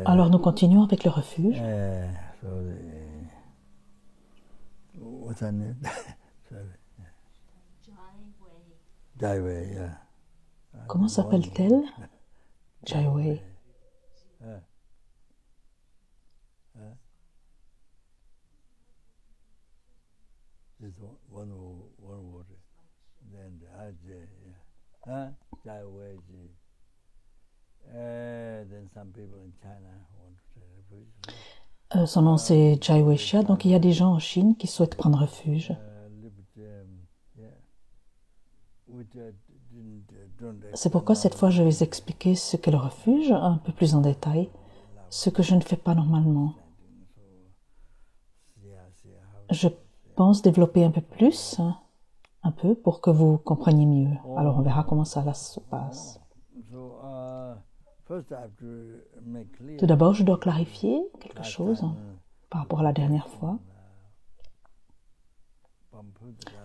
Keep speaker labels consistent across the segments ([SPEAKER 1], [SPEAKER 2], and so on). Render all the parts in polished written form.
[SPEAKER 1] Alors nous continuons avec le refuge. Comment s'appelle-t-elle? Jai Wei. Son nom c'est Jai Weisha, donc il y a des gens en Chine qui souhaitent prendre refuge. C'est pourquoi cette fois je vais expliquer ce qu'est le refuge un peu plus en détail, ce que je ne fais pas normalement. Je pense développer un peu plus, un peu, pour que vous compreniez mieux. Alors on verra comment ça se passe. Tout d'abord, je dois clarifier quelque chose par rapport à la dernière fois.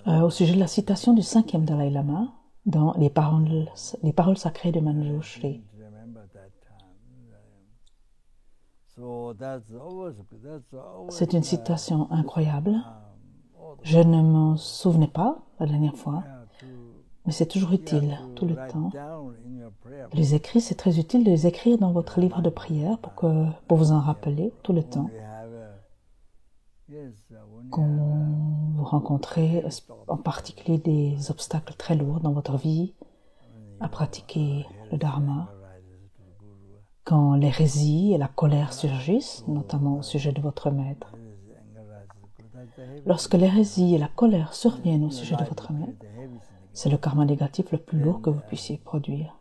[SPEAKER 1] Au sujet de la citation du 5e Dalai Lama dans les paroles sacrées de Manjushri. C'est une citation incroyable. Je ne m'en souvenais pas la dernière fois, mais c'est toujours utile, tout le temps. Les écrits, c'est très utile de les écrire dans votre livre de prière pour vous en rappeler tout le temps. Quand vous rencontrez en particulier des obstacles très lourds dans votre vie à pratiquer le Dharma, quand l'hérésie et la colère surgissent, notamment au sujet de votre maître. Lorsque l'hérésie et la colère surviennent au sujet de votre maître, c'est le karma négatif le plus lourd que vous puissiez produire.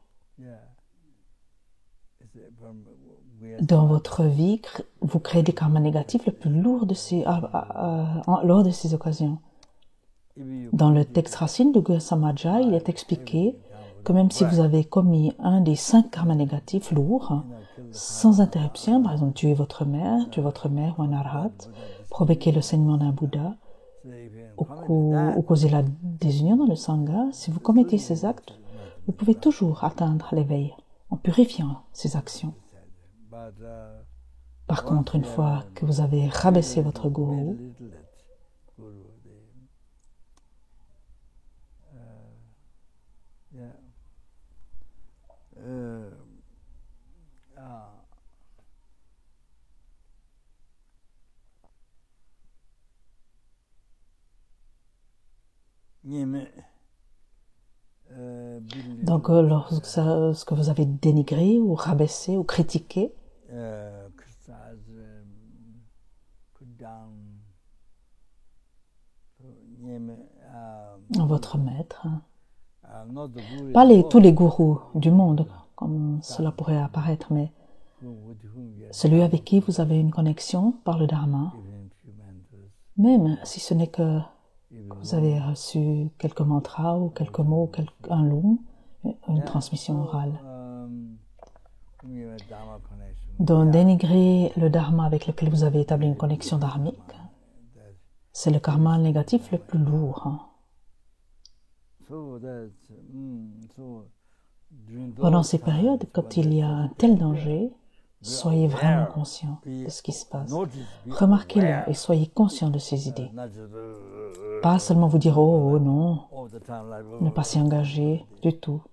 [SPEAKER 1] Dans votre vie, vous créez des karmas négatifs le plus lourd lors de ces occasions. Dans le texte racine de Guhya Samaja, il est expliqué que même si vous avez commis un des 5 karmas négatifs lourds, sans interruption, par exemple tuer votre mère ou un arhat, provoquer le saignement d'un Bouddha, ou causer la désunion dans le Sangha, si vous commettez ces actes, vous pouvez toujours atteindre l'éveil en purifiant ces actions. Par contre, une fois que vous avez rabaissé votre gourou, donc lorsque vous avez dénigré ou rabaissé ou critiqué votre maître, pas tous les gourous du monde, comme cela pourrait apparaître, mais celui avec qui vous avez une connexion par le Dharma, même si ce n'est que vous avez reçu quelques mantras ou quelques mots, un loom, une transmission orale. Donc, dénigrer le Dharma avec lequel vous avez établi une connexion dharmique, c'est le karma négatif le plus lourd. Pendant ces périodes, quand il y a un tel danger, soyez vraiment conscient de ce qui se passe. Remarquez-le et soyez conscient de ces idées. Pas seulement vous dire « oh non », ne pas s'y engager du tout.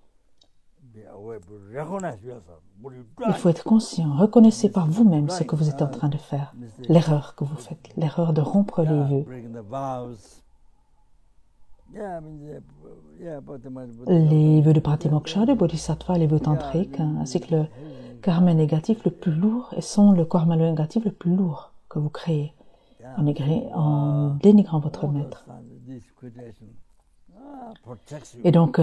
[SPEAKER 1] Il faut être conscient, reconnaissez par vous-même ce que vous êtes en train de faire, l'erreur que vous faites, l'erreur de rompre les vœux. Les vœux de Pratimoksha, de Bodhisattva, les vœux tantriques, ainsi que le karma négatif le plus lourd, et sont le karma négatif le plus lourd que vous créez en dénigrant votre maître. Et donc,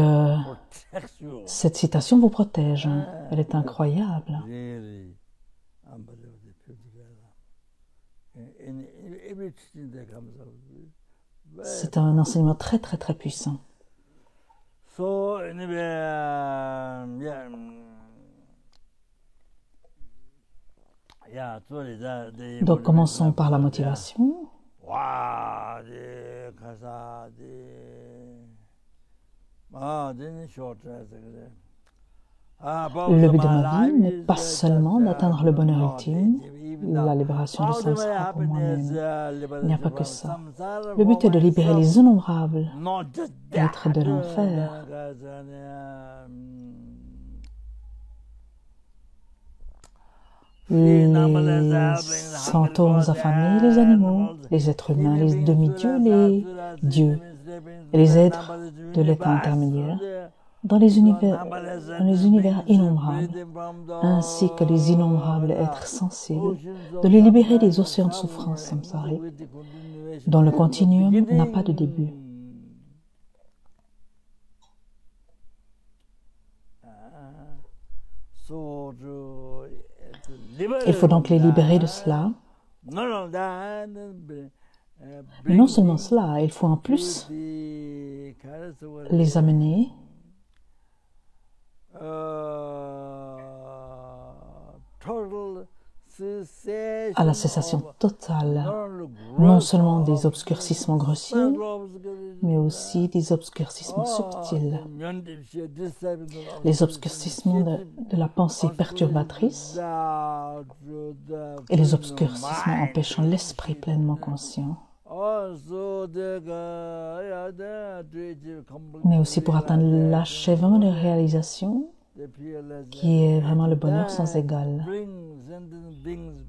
[SPEAKER 1] cette citation vous protège, elle est incroyable. C'est un enseignement très très très puissant. Donc commençons par la motivation. Le but de ma vie n'est pas seulement d'atteindre le bonheur ultime, la libération du samsara pour moi-même. Il n'y a pas que ça. Le but est de libérer les innombrables êtres de l'enfer. Les fantômes affamés, les animaux, les êtres humains, les demi-dieux, les dieux, et les êtres de l'état intermédiaire, dans les univers innombrables, ainsi que les innombrables êtres sensibles, de les libérer des océans de souffrance samsarique, dont le continuum n'a pas de début. Il faut donc les libérer de cela. Mais non seulement cela, il faut en plus les amener à la cessation totale, non seulement des obscurcissements grossiers, mais aussi des obscurcissements subtils. Les obscurcissements de la pensée perturbatrice et les obscurcissements empêchant l'esprit pleinement conscient. Mais aussi pour atteindre l'achèvement de réalisation, qui est vraiment le bonheur sans égal.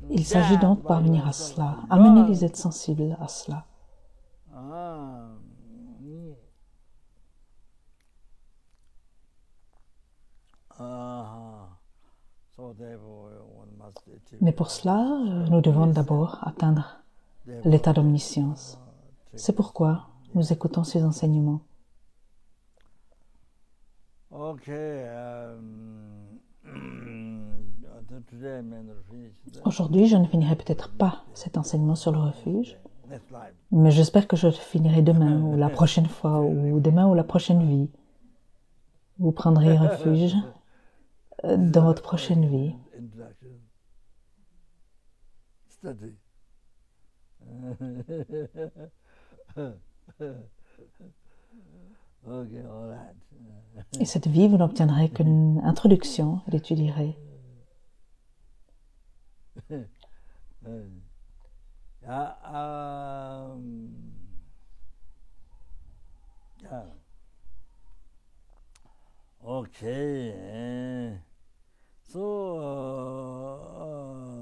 [SPEAKER 1] Il s'agit donc de parvenir à cela, amener les êtres sensibles à cela. Mais pour cela, nous devons d'abord atteindre l'état d'omniscience. C'est pourquoi nous écoutons ces enseignements. Aujourd'hui, je ne finirai peut-être pas cet enseignement sur le refuge, mais j'espère que je le finirai demain ou la prochaine fois, ou demain ou la prochaine vie. Vous prendrez refuge dans votre prochaine vie. Et cette vie, vous n'obtiendrez qu'une introduction, elle étudierait.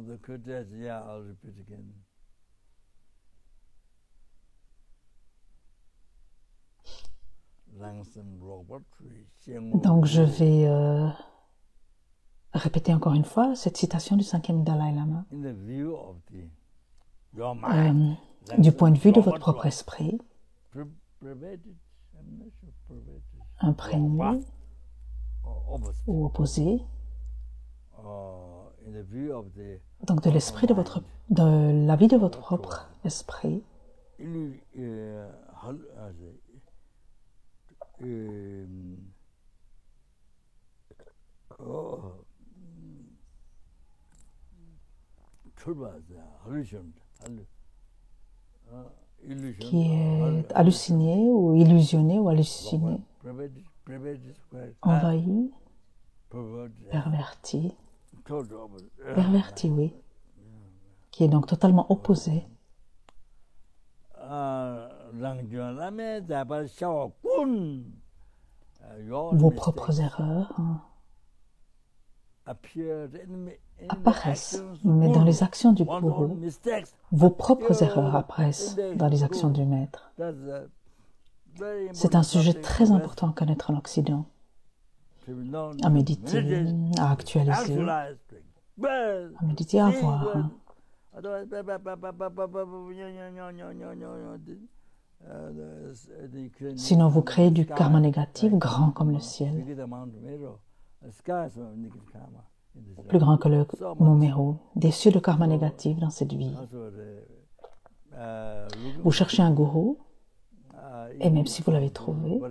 [SPEAKER 2] The criteria, I'll repeat again.
[SPEAKER 1] Donc je vais répéter encore une fois cette citation du 5e Dalai Lama. Du point de vue de votre propre esprit, imprégné ou opposé, donc de l'esprit de la vie de votre propre esprit, qui est halluciné ou illusionné ou halluciné, envahi, perverti, oui, qui est donc totalement opposé. Vos propres erreurs apparaissent, mais dans les actions du gourou, vos propres erreurs apparaissent dans les actions du maître. C'est un sujet très important à connaître en Occident, à méditer, à actualiser, à méditer, à voir. Sinon, vous créez du karma négatif grand comme le ciel, plus grand que le mont Méru, des cieux de karma négatif dans cette vie. Vous cherchez un gourou, et même si vous l'avez trouvé,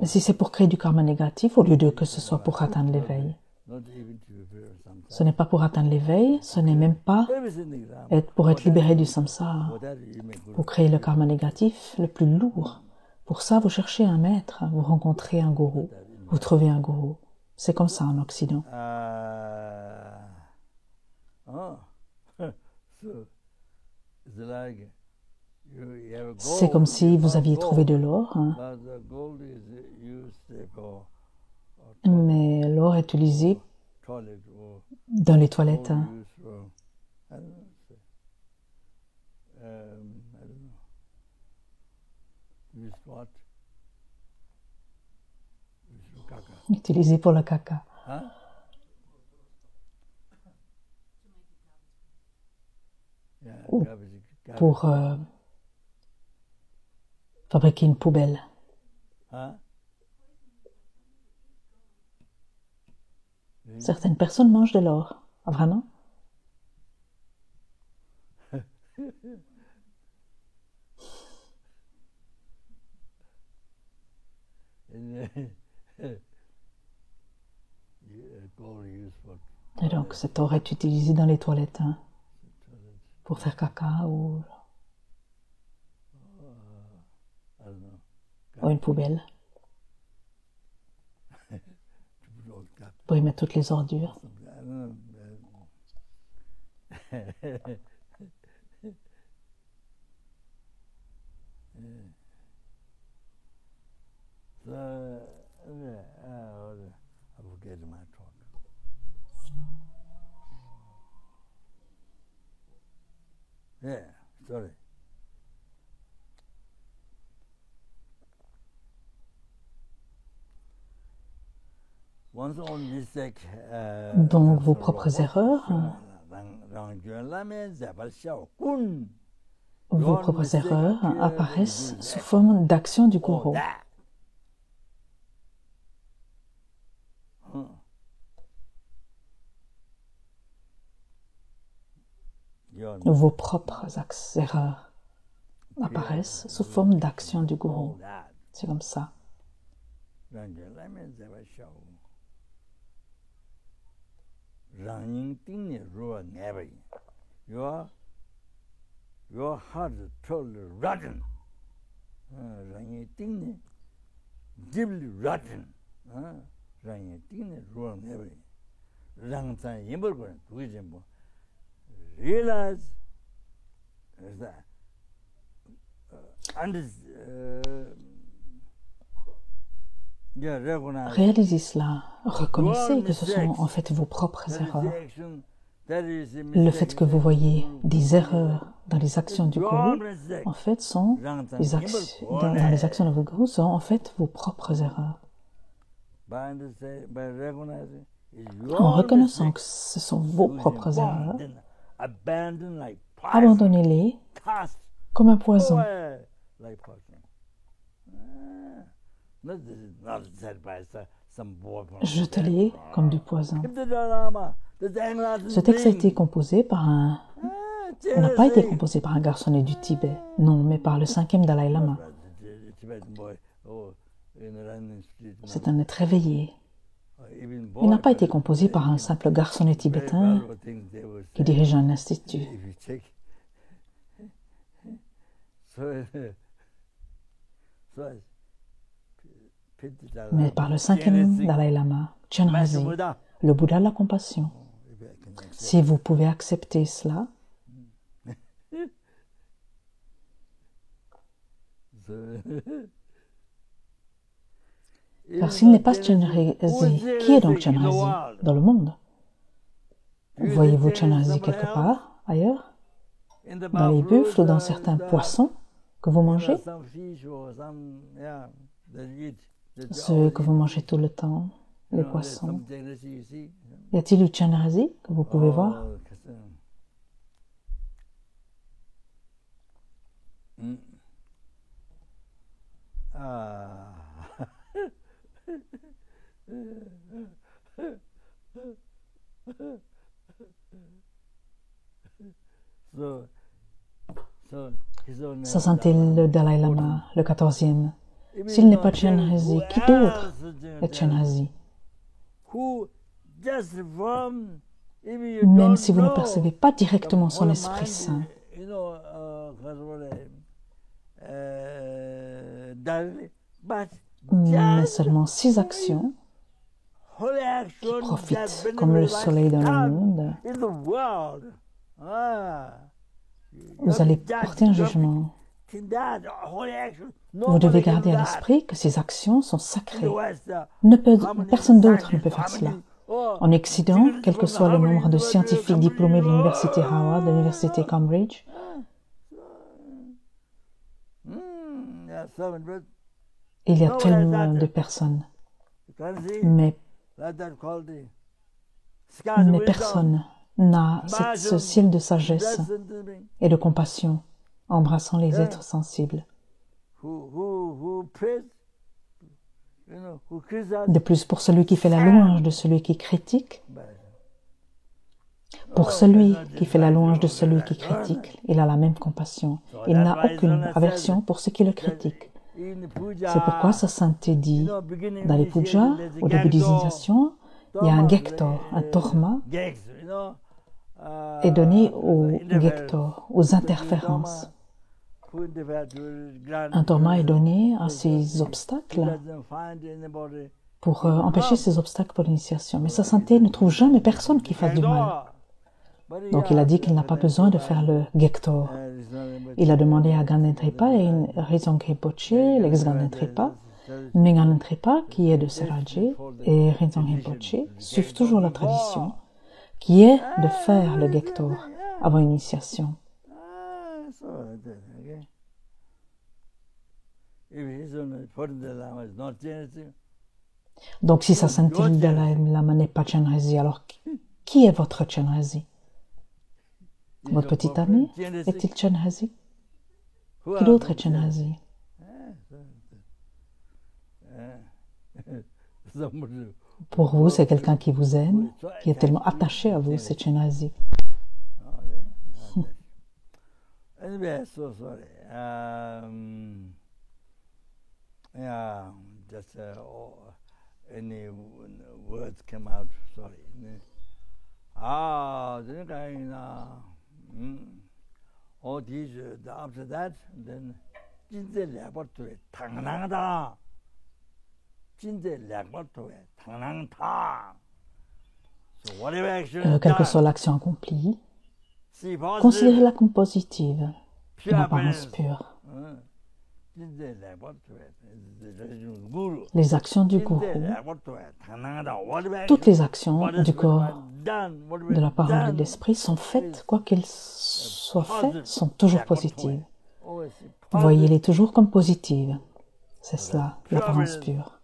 [SPEAKER 1] si c'est pour créer du karma négatif, au lieu de que ce soit pour atteindre l'éveil. Ce n'est pas pour atteindre l'éveil, ce n'est même pas pour être libéré du samsara, pour créer le karma négatif le plus lourd Pour ça, vous cherchez un maître, vous rencontrez un gourou, vous trouvez un gourou. C'est comme ça en Occident. C'est comme si vous aviez trouvé de l'or, hein. Mais l'or est utilisé dans les toilettes. Hein. Utilisé pour le caca. Ou pour fabriquer une poubelle. Certaines personnes mangent de l'or. Ah, vraiment? Et donc, cet or est utilisé dans les toilettes, hein, pour faire caca ou une poubelle. Pour y mettre toutes les ordures.
[SPEAKER 2] Sorry.
[SPEAKER 1] Donc vos propres erreurs, apparaissent sous forme d'action du gourou. Vos propres erreurs apparaissent sous forme d'action du gourou. C'est comme ça.
[SPEAKER 2] Your heart is totally rotten. Deeply rotten. Realize that
[SPEAKER 1] Réalisez cela, reconnaissez que ce sont en fait vos propres erreurs. Le fait que vous voyez des erreurs dans les actions du gourou, en fait, sont dans les actions de votre gourou sont en fait vos propres erreurs. En reconnaissant que ce sont vos propres erreurs, abandonnez-les comme un poison. Jetez-les comme du poison. Ce texte a été composé par n'a pas été composé par un garçonnet du Tibet, non, mais par le 5e Dalai Lama. C'est un être éveillé. Il n'a pas été composé par un simple garçonnet tibétain qui dirige un institut. Mais par le 5e Dalai Lama, Chenrezig, le Bouddha de la compassion. Si vous pouvez accepter cela, car s'il n'est pas Chenrezig, qui est donc Chenrezig dans le monde? Voyez-vous Chenrezig quelque part ailleurs? Dans les buffles ou dans certains poissons que vous mangez? Ceux que vous mangez tout le temps, les poissons. Y a-t-il du Chenrezig que vous pouvez voir? Ça sentait le Dalai Lama, le 14e. S'il n'est pas Chenrezig, qui d'autre est Chenrezig? Même si vous ne percevez pas directement son Esprit Saint, mais seulement 6 actions qui profitent comme le soleil dans le monde. Vous allez porter un jugement. Vous devez garder à l'esprit que ces actions sont sacrées. Personne d'autre ne peut faire cela. En Occident, quel que soit le nombre de scientifiques diplômés de l'université Harvard, de l'université Cambridge, il y a tellement de personnes. Mais personne n'a ce ciel de sagesse et de compassion embrassant les êtres sensibles. De plus, pour celui qui fait la louange de celui qui critique, pour celui qui fait la louange de celui qui critique, il a la même compassion. Il n'a aucune aversion pour ceux qui le critiquent. C'est pourquoi sa sainteté dit, dans les pujas, au début des initiations, il y a un gektor, un torma, est donné aux gektor, aux interférences. Un torma est donné à ces obstacles pour empêcher ces obstacles pour l'initiation. Mais sa sainteté ne trouve jamais personne qui fasse du mal. Donc il a dit qu'il n'a pas besoin de faire le gektor. Il a demandé à Ganden Tripa et Rinzong Rinpoche, l'ex-Ganden Tripa, mais Ganden Tripa, qui est de Seraje, et Rinzong Rinpoche suivent toujours la tradition, qui est de faire le gektor avant l'initiation. Donc si sa sainteté le Dalai Lama n'est pas Chenrezig, alors qui est votre Chenrezig? Votre petit ami est-il Chenrezig? Qui d'autre est Chenrezig? Pour vous, c'est quelqu'un qui vous aime, qui est tellement attaché à vous, c'est Chenrezig.
[SPEAKER 2] Anyway, so sorry. Yeah, just any words came out. Sorry. Then all these after that, then 진짜 레버토에 당당하다. 진짜 레버토에 당당하다. So whatever action.
[SPEAKER 1] Quelle que soit l'action accomplie, considérez-la comme positive, en apparence pure. Les actions du gourou, toutes les actions du corps, de la parole et de l'esprit sont faites, quoi qu'elles soient faites, sont toujours positives. Voyez-les toujours comme positives. C'est cela, l'apparence pure.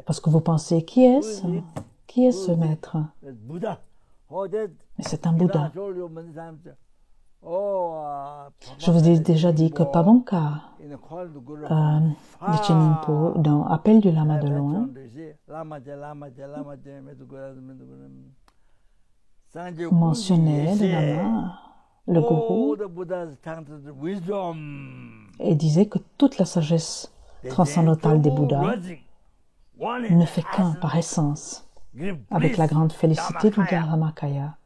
[SPEAKER 1] Parce que vous pensez, qui est-ce? Qui est ce maître? Mais c'est un Bouddha. Je vous ai déjà dit que Pavanka, de Chenimpo, dans Appel du Lama de loin, mentionnait le Lama, le gourou, et disait que toute la sagesse transcendantale des Bouddhas ne fait qu'un par essence, avec la grande félicité du Dharmakaya.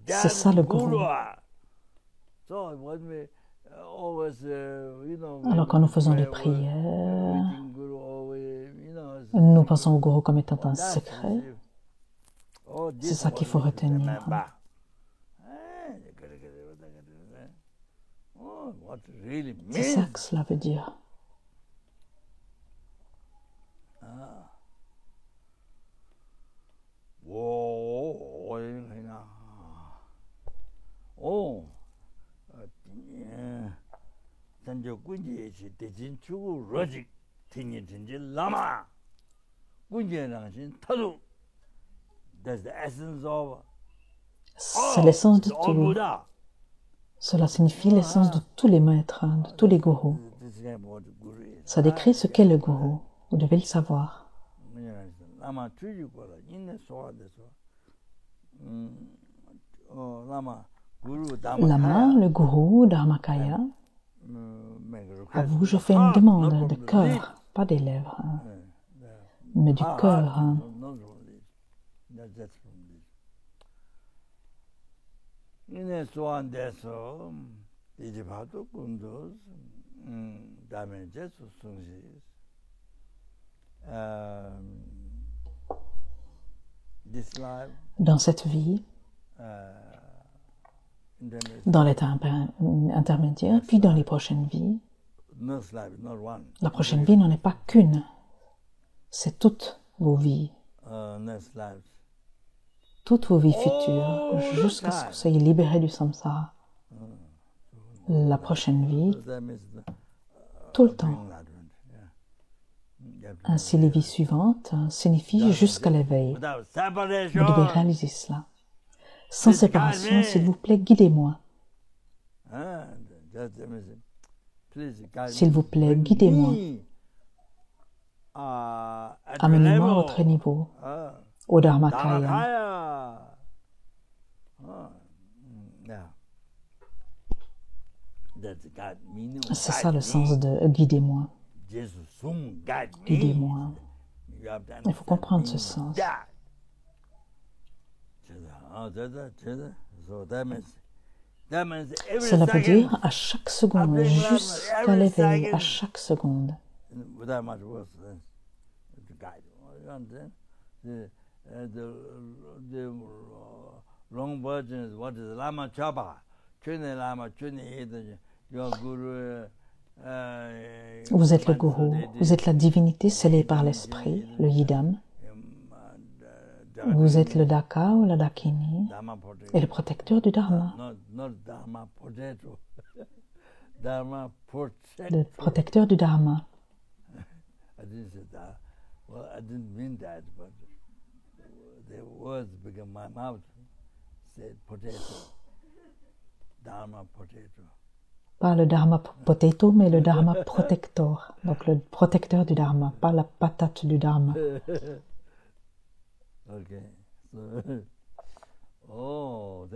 [SPEAKER 1] C'est ça le gourou. Alors quand nous faisons des prières, nous pensons au gourou comme étant un secret. C'est ça qu'il faut retenir. C'est ça que cela veut dire. C'est l'essence de tout. Cela signifie l'essence de tous les maîtres, de tous les gourous. Ça décrit ce qu'est le gourou. Vous devez le savoir. Lama, le gourou, Dharmakaya, à vous je fais une demande de cœur, pas des lèvres, mais du cœur.
[SPEAKER 2] 이내 소환돼서 이제 봐도 군도 다음에 제수 성지 this life
[SPEAKER 1] Dans cette vie, dans l'état intermédiaire, puis dans les prochaines vies. La prochaine vie n'en est pas qu'une, c'est toutes vos vies. Toutes vos vies futures, jusqu'à ce que vous soyez libérés du samsara. La prochaine vie, tout le temps. Ainsi, les vies suivantes signifient jusqu'à l'éveil. Vous devez réaliser cela. Sans séparation, s'il vous plaît, guidez-moi. S'il vous plaît, guidez-moi. Amenez-moi à votre niveau, au Dharmakaya. C'est ça le sens de guidez-moi. Guidez-moi. Il faut comprendre ce sens. Cela veut dire à chaque seconde, jusqu'à l'éveil, à chaque seconde.
[SPEAKER 2] Long version is what is Lama Chaba. Chune Lama, Chune your guru.
[SPEAKER 1] Vous êtes le gourou, vous êtes la divinité scellée par l'esprit, le yidam. Vous êtes le daka ou la dakini et le protecteur du dharma. Le protecteur du dharma. Pas le dharma potato, mais le dharma protector. Donc le protecteur du dharma, pas la patate du dharma.
[SPEAKER 2] Okay. So,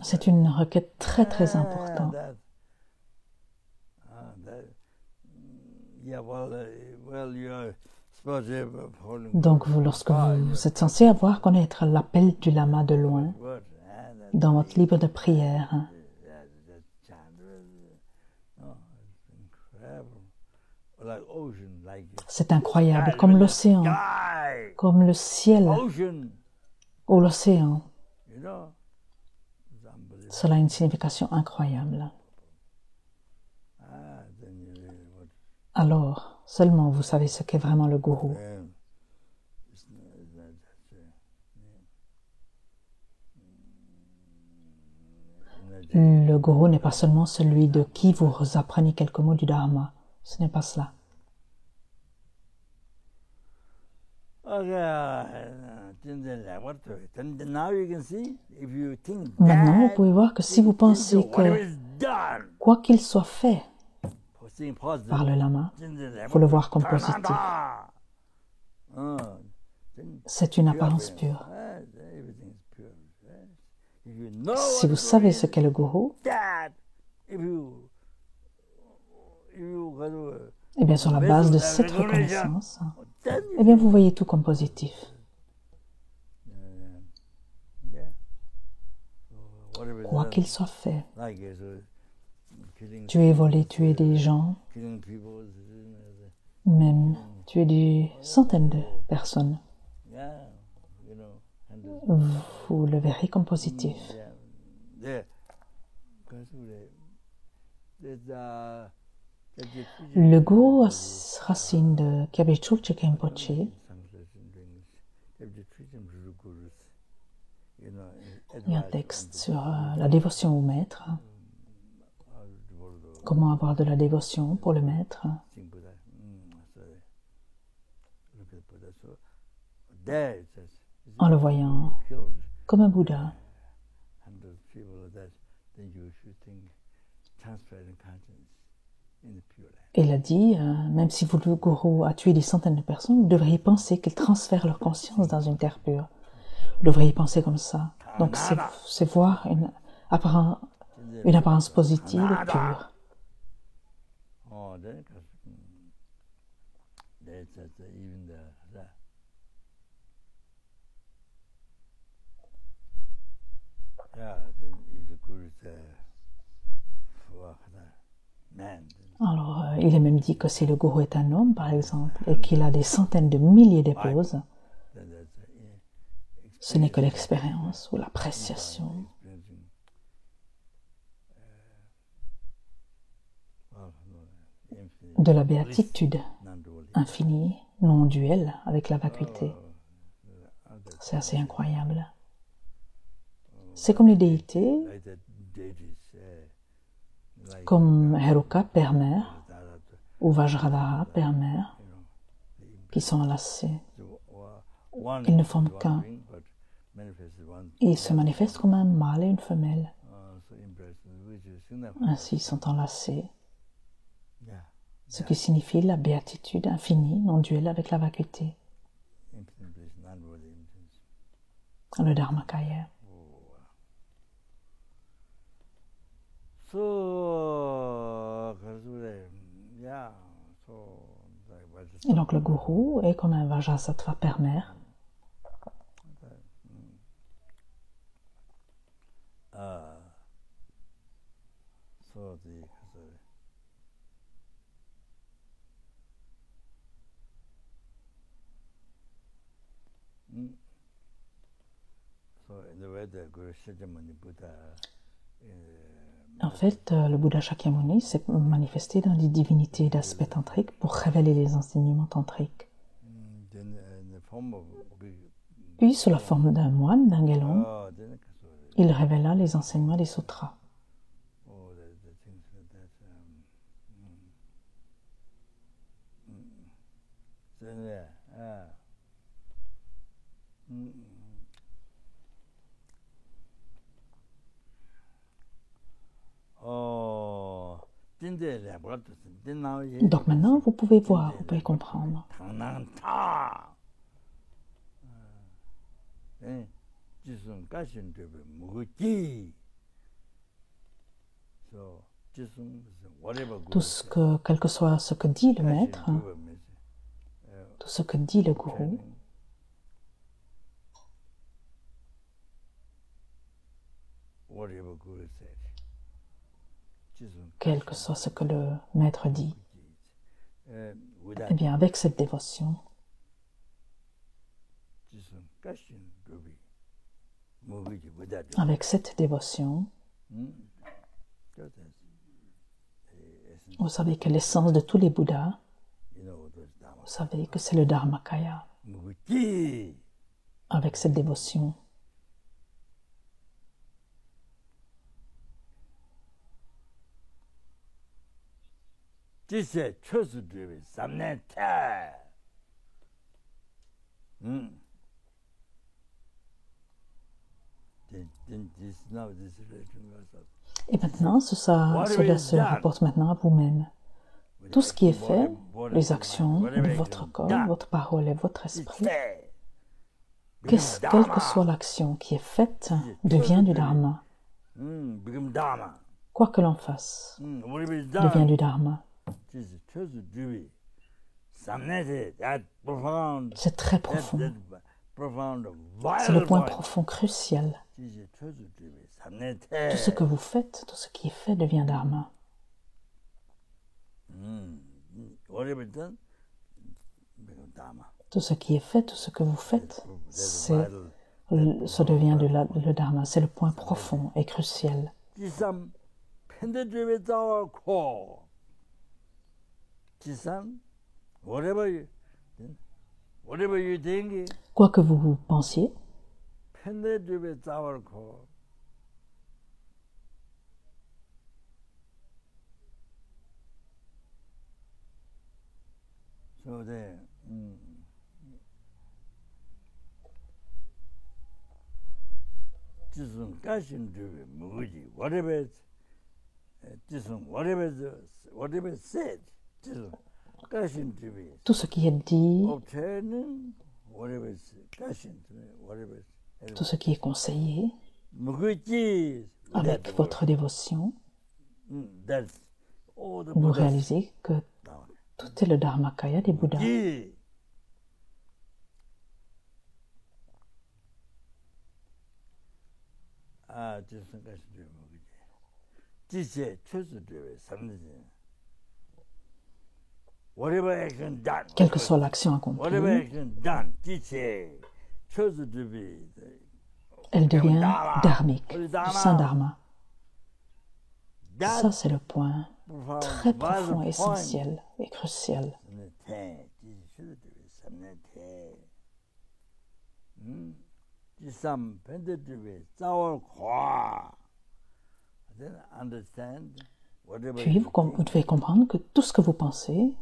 [SPEAKER 1] c'est une requête très très importante. Donc lorsque vous êtes censé connaître l'appel du lama de loin, dans votre livre de prière, c'est incroyable, comme l'océan, comme le ciel ou l'océan. Cela a une signification incroyable. Alors, seulement vous savez ce qu'est vraiment le gourou. Le gourou n'est pas seulement celui de qui vous apprenez quelques mots du dharma. Ce n'est pas cela. Maintenant, vous pouvez voir que si vous pensez que quoi qu'il soit fait par le lama, il faut le voir comme positif. C'est une apparence pure. Si vous savez ce qu'est le gourou, eh bien, sur la base de cette reconnaissance, eh bien, vous voyez tout comme positif. Quoi qu'il soit fait, tuer, voler, tuer des gens, même tuer des centaines de personnes, vous le verrez comme positif. Le gourou racine de Kyabje Chulche Khenpoche, il y a un texte sur la dévotion au maître, comment avoir de la dévotion pour le maître. En le voyant comme un Bouddha. Il a dit, même si le gourou a tué des centaines de personnes, vous devriez penser qu'ils transfèrent leur conscience dans une terre pure. Vous devriez penser comme ça. Donc c'est voir une apparence positive et pure. Alors, il est même dit que si le gourou est un homme, par exemple, et qu'il a des centaines de milliers d'épouses, ce n'est que l'expérience ou l'appréciation de la béatitude infinie, non duel avec la vacuité. C'est assez incroyable. C'est comme les déités, comme Heruka, père-mère, ou Vajradhara, père-mère, qui sont enlacés. Ils ne forment qu'un. Ils se manifestent comme un mâle et une femelle. Ainsi, ils sont enlacés. Ce qui signifie la béatitude infinie, non duel avec la vacuité. Le Dharmakaya. Et donc le gourou est comme un Vajrasattva père-mère. En fait, le Bouddha Shakyamuni s'est manifesté dans des divinités d'aspect tantrique pour révéler les enseignements tantriques. Puis, sous la forme d'un moine, d'un Gelon, il révéla les enseignements des sutras. Donc maintenant, vous pouvez voir, vous pouvez comprendre. Tout ce que, quel que soit ce que dit le maître, tout ce que dit le gourou, quel que soit ce que le maître dit, eh bien avec cette dévotion, vous savez que l'essence de tous les Bouddhas, vous savez que c'est le Dharmakaya. Avec cette dévotion, et maintenant, cela se rapporte maintenant à vous-même. Tout ce qui est fait, les actions de votre corps, votre parole et votre esprit, quelle que soit l'action qui est faite, devient du Dharma. Quoi que l'on fasse, devient du Dharma. C'est très profond. C'est le point profond, crucial. Tout ce que vous faites, tout ce qui est fait devient Dharma. Tout ce qui est fait, tout ce que vous faites, ça devient le Dharma. C'est le point profond et crucial. Quoi que vous pensiez, tout ce qui est dit, tout ce qui est conseillé, avec votre dévotion, vous réalisez que tout est le Dharmakaya des Bouddhas. quelle que soit l'action accomplie, elle devient dharmique, du saint dharma. Ça, c'est le point très profond, essentiel et crucial. Puis, vous devez comprendre que tout ce que vous pensez,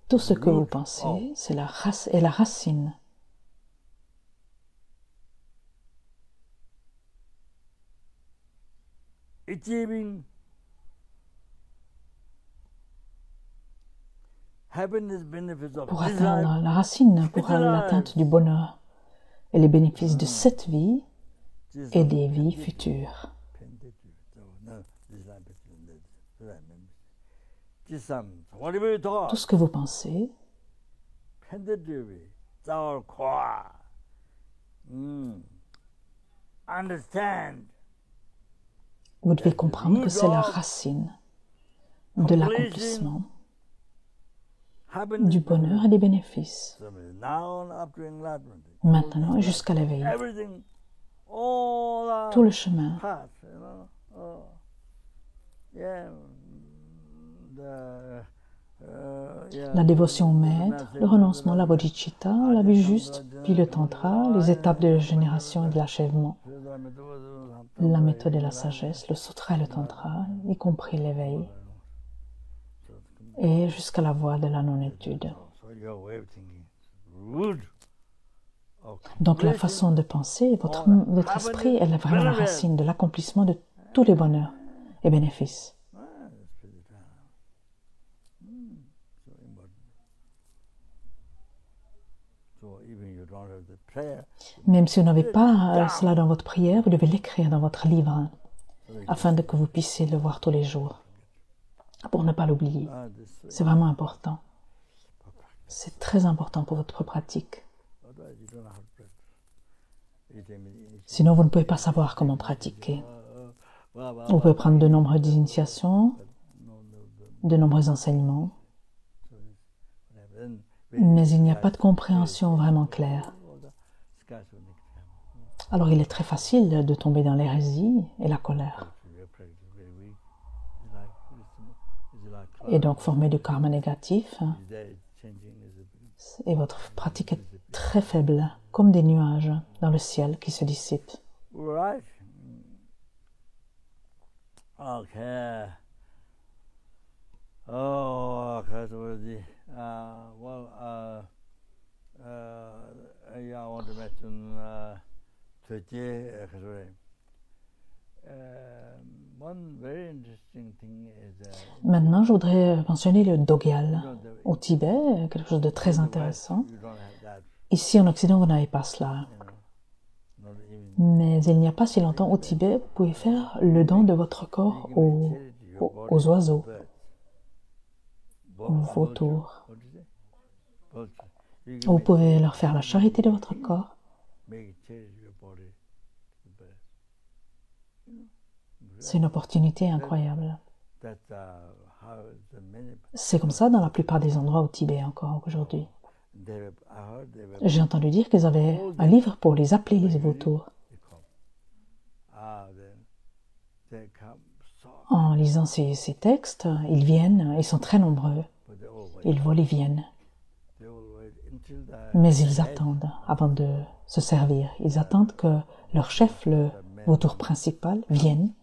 [SPEAKER 1] tout ce que vous pensez, c'est la racine. Pour atteindre la racine, pour l'atteinte du bonheur et les bénéfices de cette vie et des vies futures. Tout ce que vous pensez, vous devez comprendre que c'est la racine de l'accomplissement, du bonheur et des bénéfices. Maintenant, jusqu'à l'éveil, tout le chemin, la dévotion au maître, le renoncement, la bodhicitta, la vue juste, puis le tantra, les étapes de la génération et de l'achèvement, la méthode et la sagesse, le sutra et le tantra, y compris l'éveil, et jusqu'à la voie de la non-étude. Donc la façon de penser, votre esprit est vraiment la racine de l'accomplissement de tous les bonheurs et bénéfices. Même si vous n'avez pas cela dans votre prière, vous devez l'écrire dans votre livre, afin que vous puissiez le voir tous les jours, pour ne pas l'oublier. C'est vraiment important. C'est très important pour votre pratique. Sinon, vous ne pouvez pas savoir comment pratiquer. Vous pouvez prendre de nombreuses initiations, de nombreux enseignements, mais il n'y a pas de compréhension vraiment claire. Alors il est très facile de tomber dans l'hérésie et la colère. Et donc former du karma négatif, et votre pratique est très faible, comme des nuages dans le ciel qui se dissipent.
[SPEAKER 2] Okay. Oh, Kaswadi. I want to mention Turkey. One very interesting thing is.
[SPEAKER 1] Maintenant, je voudrais mentionner le Dogyal au Tibet, quelque chose de très intéressant. Ici, en Occident, vous n'avez pas cela. Mais il n'y a pas si longtemps, au Tibet, vous pouvez faire le don de votre corps aux oiseaux, aux vautours. Vous pouvez leur faire la charité de votre corps. C'est une opportunité incroyable. C'est comme ça dans la plupart des endroits au Tibet encore aujourd'hui. J'ai entendu dire qu'ils avaient un livre pour les appeler les vautours. En lisant ces textes, ils viennent, ils sont très nombreux. Ils volent et viennent. Mais ils attendent avant de se servir. Ils attendent que leur chef, le vautour principal, vienne.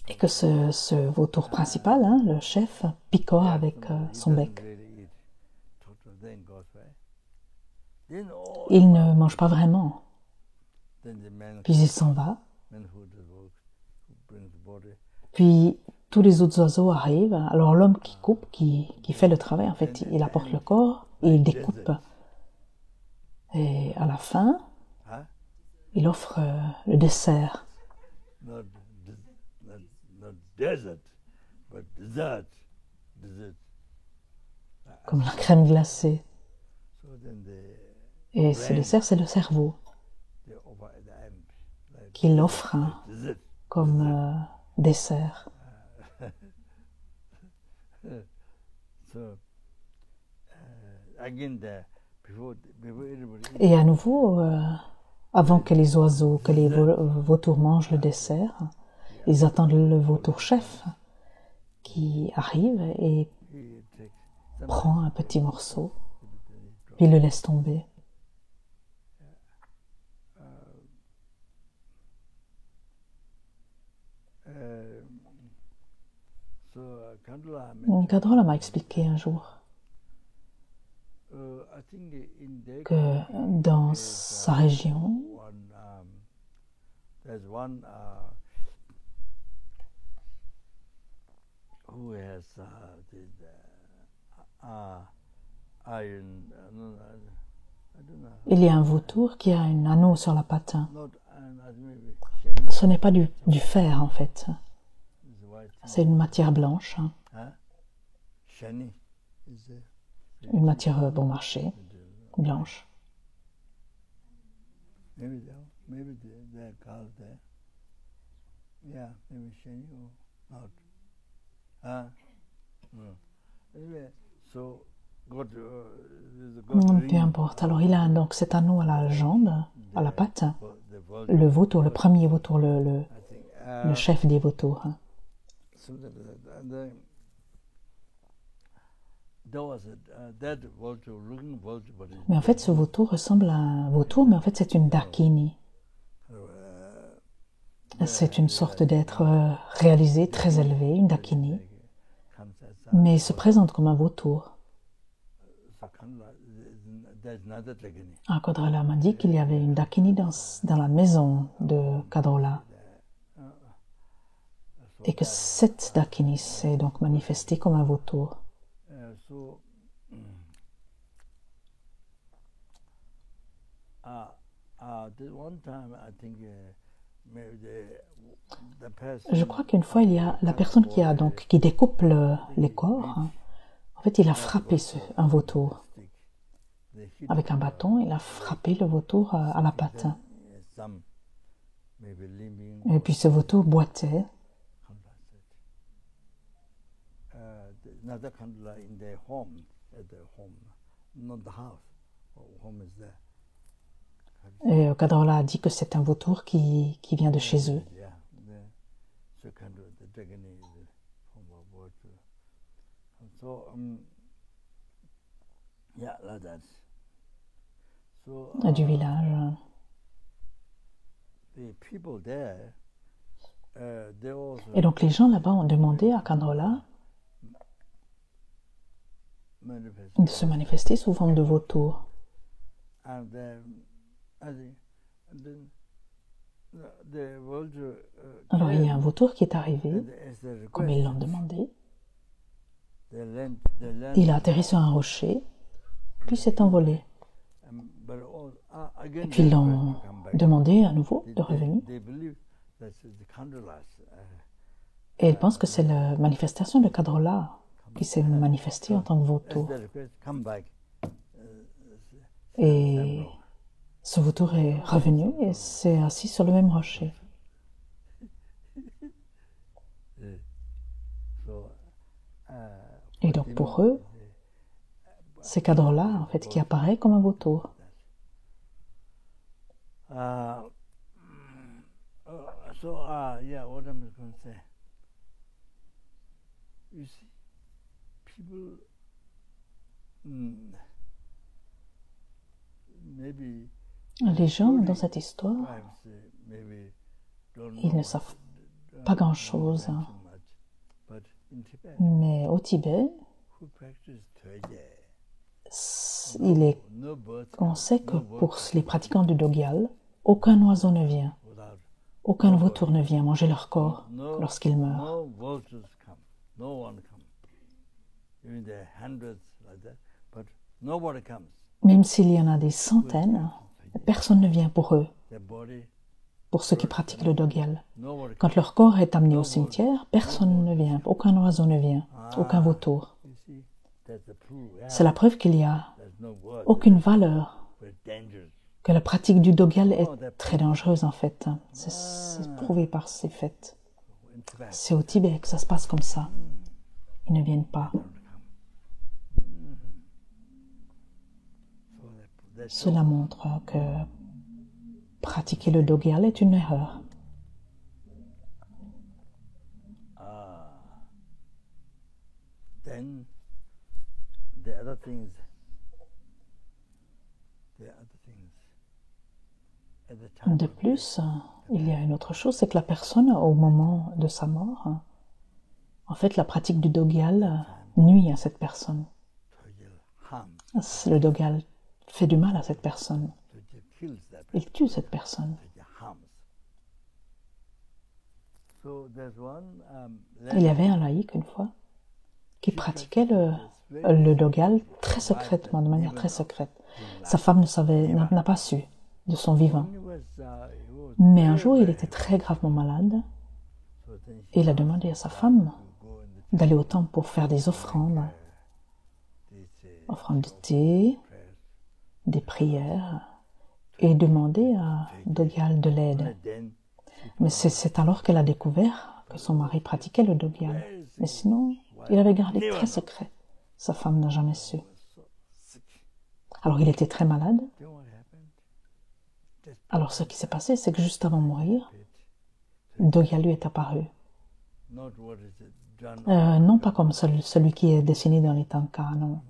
[SPEAKER 1] Et que ce vautour principal, le chef, picore avec son bec. Il ne mange pas vraiment. Puis il s'en va. Puis tous les autres oiseaux arrivent. Alors l'homme qui coupe, qui fait le travail, en fait, il apporte le corps et il découpe. Et à la fin,
[SPEAKER 2] Huh?
[SPEAKER 1] il offre le dessert.
[SPEAKER 2] Not desert, but dessert. Dessert.
[SPEAKER 1] Comme la crème glacée.
[SPEAKER 2] So then
[SPEAKER 1] Et ce dessert, c'est le cerveau
[SPEAKER 2] they offer at the end, like
[SPEAKER 1] qui l'offre
[SPEAKER 2] dessert.
[SPEAKER 1] comme dessert.
[SPEAKER 2] So again, before everybody.
[SPEAKER 1] Et à nouveau, avant que les oiseaux, que les vautours mangent le dessert, ils attendent le vautour chef qui arrive et
[SPEAKER 2] He takes some
[SPEAKER 1] prend un petit morceau, puis le laisse tomber.
[SPEAKER 2] so Kandla mentioned,
[SPEAKER 1] Cadrola m'a expliqué un jour
[SPEAKER 2] I think in their
[SPEAKER 1] que dans sa région,
[SPEAKER 2] one, there's one who has iron. No, I don't know.
[SPEAKER 1] il y a un vautour qui a un anneau sur la patte.
[SPEAKER 2] Not iron, maybe shiny.
[SPEAKER 1] Ce n'est pas du fer en fait,
[SPEAKER 2] Is white.
[SPEAKER 1] c'est une matière blanche,
[SPEAKER 2] Huh? Shiny is
[SPEAKER 1] une matière bon marché, blanche.
[SPEAKER 2] maybe they're called there. Yeah, maybe shiny or not. Anyway, so got there's a good
[SPEAKER 1] Peu importe. Alors il a donc cet anneau à la jambe, à la patte.
[SPEAKER 2] the world,
[SPEAKER 1] Le vautour, le premier vautour, le
[SPEAKER 2] I think.
[SPEAKER 1] chef des vautours.
[SPEAKER 2] Something like that. And then there was that vulture, looking vulture, but
[SPEAKER 1] Mais en fait, ce vautour ressemble à un vautour, mais en fait, c'est une dakini. C'est une sorte d'être réalisé, très élevé, une dakini,
[SPEAKER 2] comes as
[SPEAKER 1] mais il se présente comme un vautour.
[SPEAKER 2] so kind of there's another dragon.
[SPEAKER 1] Kadrola m'a dit qu'il y avait une dakini dans la maison de Kadrola. Et que cette dakini s'est donc manifestée comme un vautour.
[SPEAKER 2] So this one time I think maybe the person.
[SPEAKER 1] Je crois qu'une fois, il y a la personne qui découpe les corps. En fait, il a frappé un vautour.
[SPEAKER 2] Stick. They hit
[SPEAKER 1] Avec un bâton, il a frappé le vautour à la patte.
[SPEAKER 2] some maybe limbing.
[SPEAKER 1] Et puis ce vautour boitait.
[SPEAKER 2] Another kandla in their home, at their home, not the house. Home is there.
[SPEAKER 1] Et Kadrola a dit que c'est un vautour qui vient de chez eux.
[SPEAKER 2] Yeah, so kind of the dragon is from a water. So yeah, like that. So
[SPEAKER 1] Du village.
[SPEAKER 2] the people there, they also
[SPEAKER 1] Et donc les gens là-bas ont demandé à Kadrola
[SPEAKER 2] manifest.
[SPEAKER 1] de se manifester sous forme de vautour.
[SPEAKER 2] And then, I think, and then the vulture.
[SPEAKER 1] Alors il y a un vautour qui est arrivé,
[SPEAKER 2] As the
[SPEAKER 1] comme
[SPEAKER 2] request,
[SPEAKER 1] ils l'ont demandé.
[SPEAKER 2] the land,
[SPEAKER 1] Il a atterri sur un rocher, puis s'est envolé.
[SPEAKER 2] but again,
[SPEAKER 1] Et puis ils l'ont demandé à nouveau de revenir.
[SPEAKER 2] They believe that the Kandalas.
[SPEAKER 1] Et ils pensent que c'est la manifestation de Kadrola qui s'est manifestée en tant que
[SPEAKER 2] As
[SPEAKER 1] vautour.
[SPEAKER 2] the request, come back.
[SPEAKER 1] Et ce vautour est revenu et s'est assis sur le même rocher.
[SPEAKER 2] So,
[SPEAKER 1] Et donc pour eux, c'est Kadrola en fait qui apparaît comme un vautour.
[SPEAKER 2] Yeah, what I'm going to say. You see, people, maybe
[SPEAKER 1] Les gens dans cette histoire,
[SPEAKER 2] tribes, maybe don't
[SPEAKER 1] ils
[SPEAKER 2] know
[SPEAKER 1] ne savent pas grand-chose.
[SPEAKER 2] too much, but in Tibet,
[SPEAKER 1] Mais au Tibet,
[SPEAKER 2] who practice Twaje, no birds
[SPEAKER 1] on sait que pour les pratiquants du Dogyal, aucun oiseau ne vient,
[SPEAKER 2] without,
[SPEAKER 1] aucun vautour ne vient manger leur corps
[SPEAKER 2] no,
[SPEAKER 1] lorsqu'ils meurent.
[SPEAKER 2] no vultures come, no one come. Even there are hundreds like that, but nobody comes.
[SPEAKER 1] même s'il y en a des centaines, personne ne vient pour eux, pour ceux qui pratiquent le Dogyal. Quand leur corps est amené au cimetière, personne ne vient, aucun oiseau ne vient, aucun vautour. C'est la preuve qu'il n'y a aucune valeur, que la pratique du Dogyal est très dangereuse en fait. C'est prouvé par ces faits. C'est au Tibet que ça se passe comme ça. Ils ne viennent pas. Cela montre que pratiquer le Dogyal est une erreur. De plus, il y a une autre chose, c'est que la personne, au moment de sa mort, en fait, la pratique du Dogyal nuit à cette personne. Le Dogyal fait du mal à cette personne. Il tue cette personne. Il y avait un laïc, une fois, qui pratiquait le Dogyal très secrètement, de manière très secrète. Sa femme n'a pas su de son vivant. Mais un jour, il était très gravement malade et il a demandé à sa femme d'aller au temple pour faire des offrandes de thé, des prières, et demander à Dogyal de l'aide. Mais c'est alors qu'elle a découvert que son mari pratiquait le Dogyal. Mais sinon, il avait gardé très secret. Sa femme n'a jamais su. Alors il était très malade. Alors ce qui s'est passé, c'est que juste avant de mourir, Dogyal lui est apparu. Non pas comme celui qui est dessiné dans les tankas, non.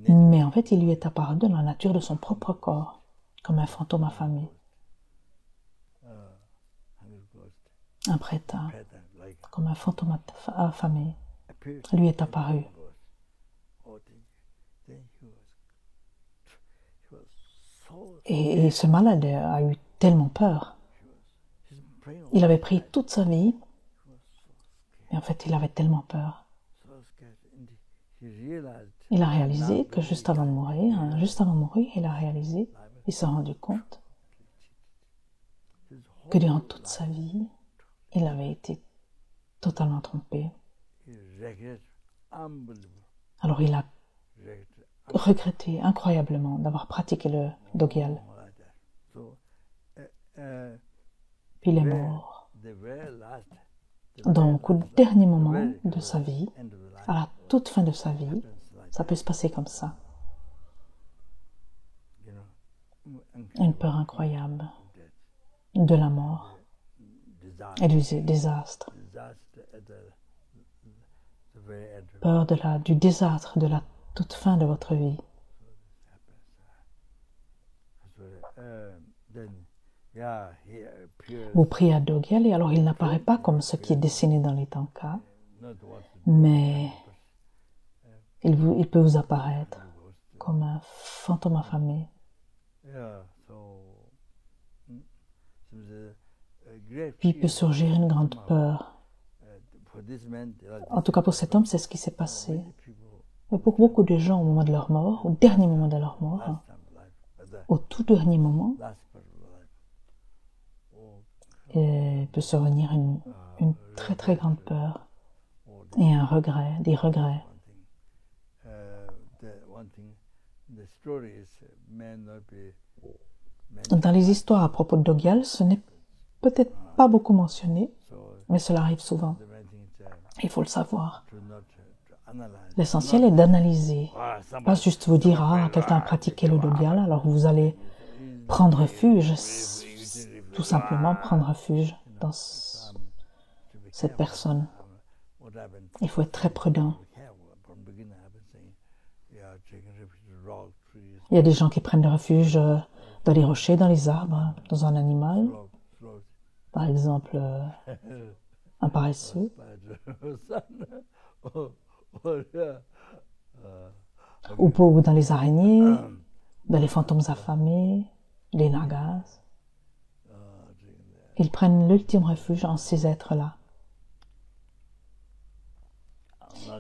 [SPEAKER 1] Mais en fait, il lui est apparu dans la nature de son propre corps, comme un fantôme affamé. Un prêta, comme un fantôme affamé, lui est apparu. Et ce malade a eu tellement peur. Il avait prié toute sa vie, mais en fait, il avait tellement peur. Il a réalisé que juste avant de mourir, il s'est rendu compte que durant toute sa vie, il avait été totalement trompé. Alors il a regretté incroyablement d'avoir pratiqué le Dogyal. Puis il est mort. Donc, au dernier moment de sa vie, à la toute fin de sa vie, ça peut se passer comme ça. Une peur incroyable de la mort et du désastre. Peur du désastre de la toute fin de votre vie. Vous priez à Dogyal et alors il n'apparaît pas comme ce qui est dessiné dans les tankas, mais il peut vous apparaître comme un fantôme affamé. Puis il peut surgir une grande peur. En tout cas pour cet homme, c'est ce qui s'est passé. Mais pour beaucoup de gens au moment de leur mort, au dernier moment de leur mort, au tout dernier moment, il peut survenir une très très grande peur et un regret, des regrets. Dans les histoires à propos de Dogyal, ce n'est peut-être pas beaucoup mentionné, mais cela arrive souvent. Il faut le savoir. L'essentiel est d'analyser, pas juste vous dire « Ah, quelqu'un a pratiqué le Dogyal, alors vous allez prendre refuge », tout simplement prendre refuge dans cette personne. Il faut être très prudent. Il y a des gens qui prennent refuge dans les rochers, dans les arbres, dans un animal, par exemple un paresseux, ou dans les araignées, dans les fantômes affamés, les nagas. Ils prennent l'ultime refuge en ces êtres-là.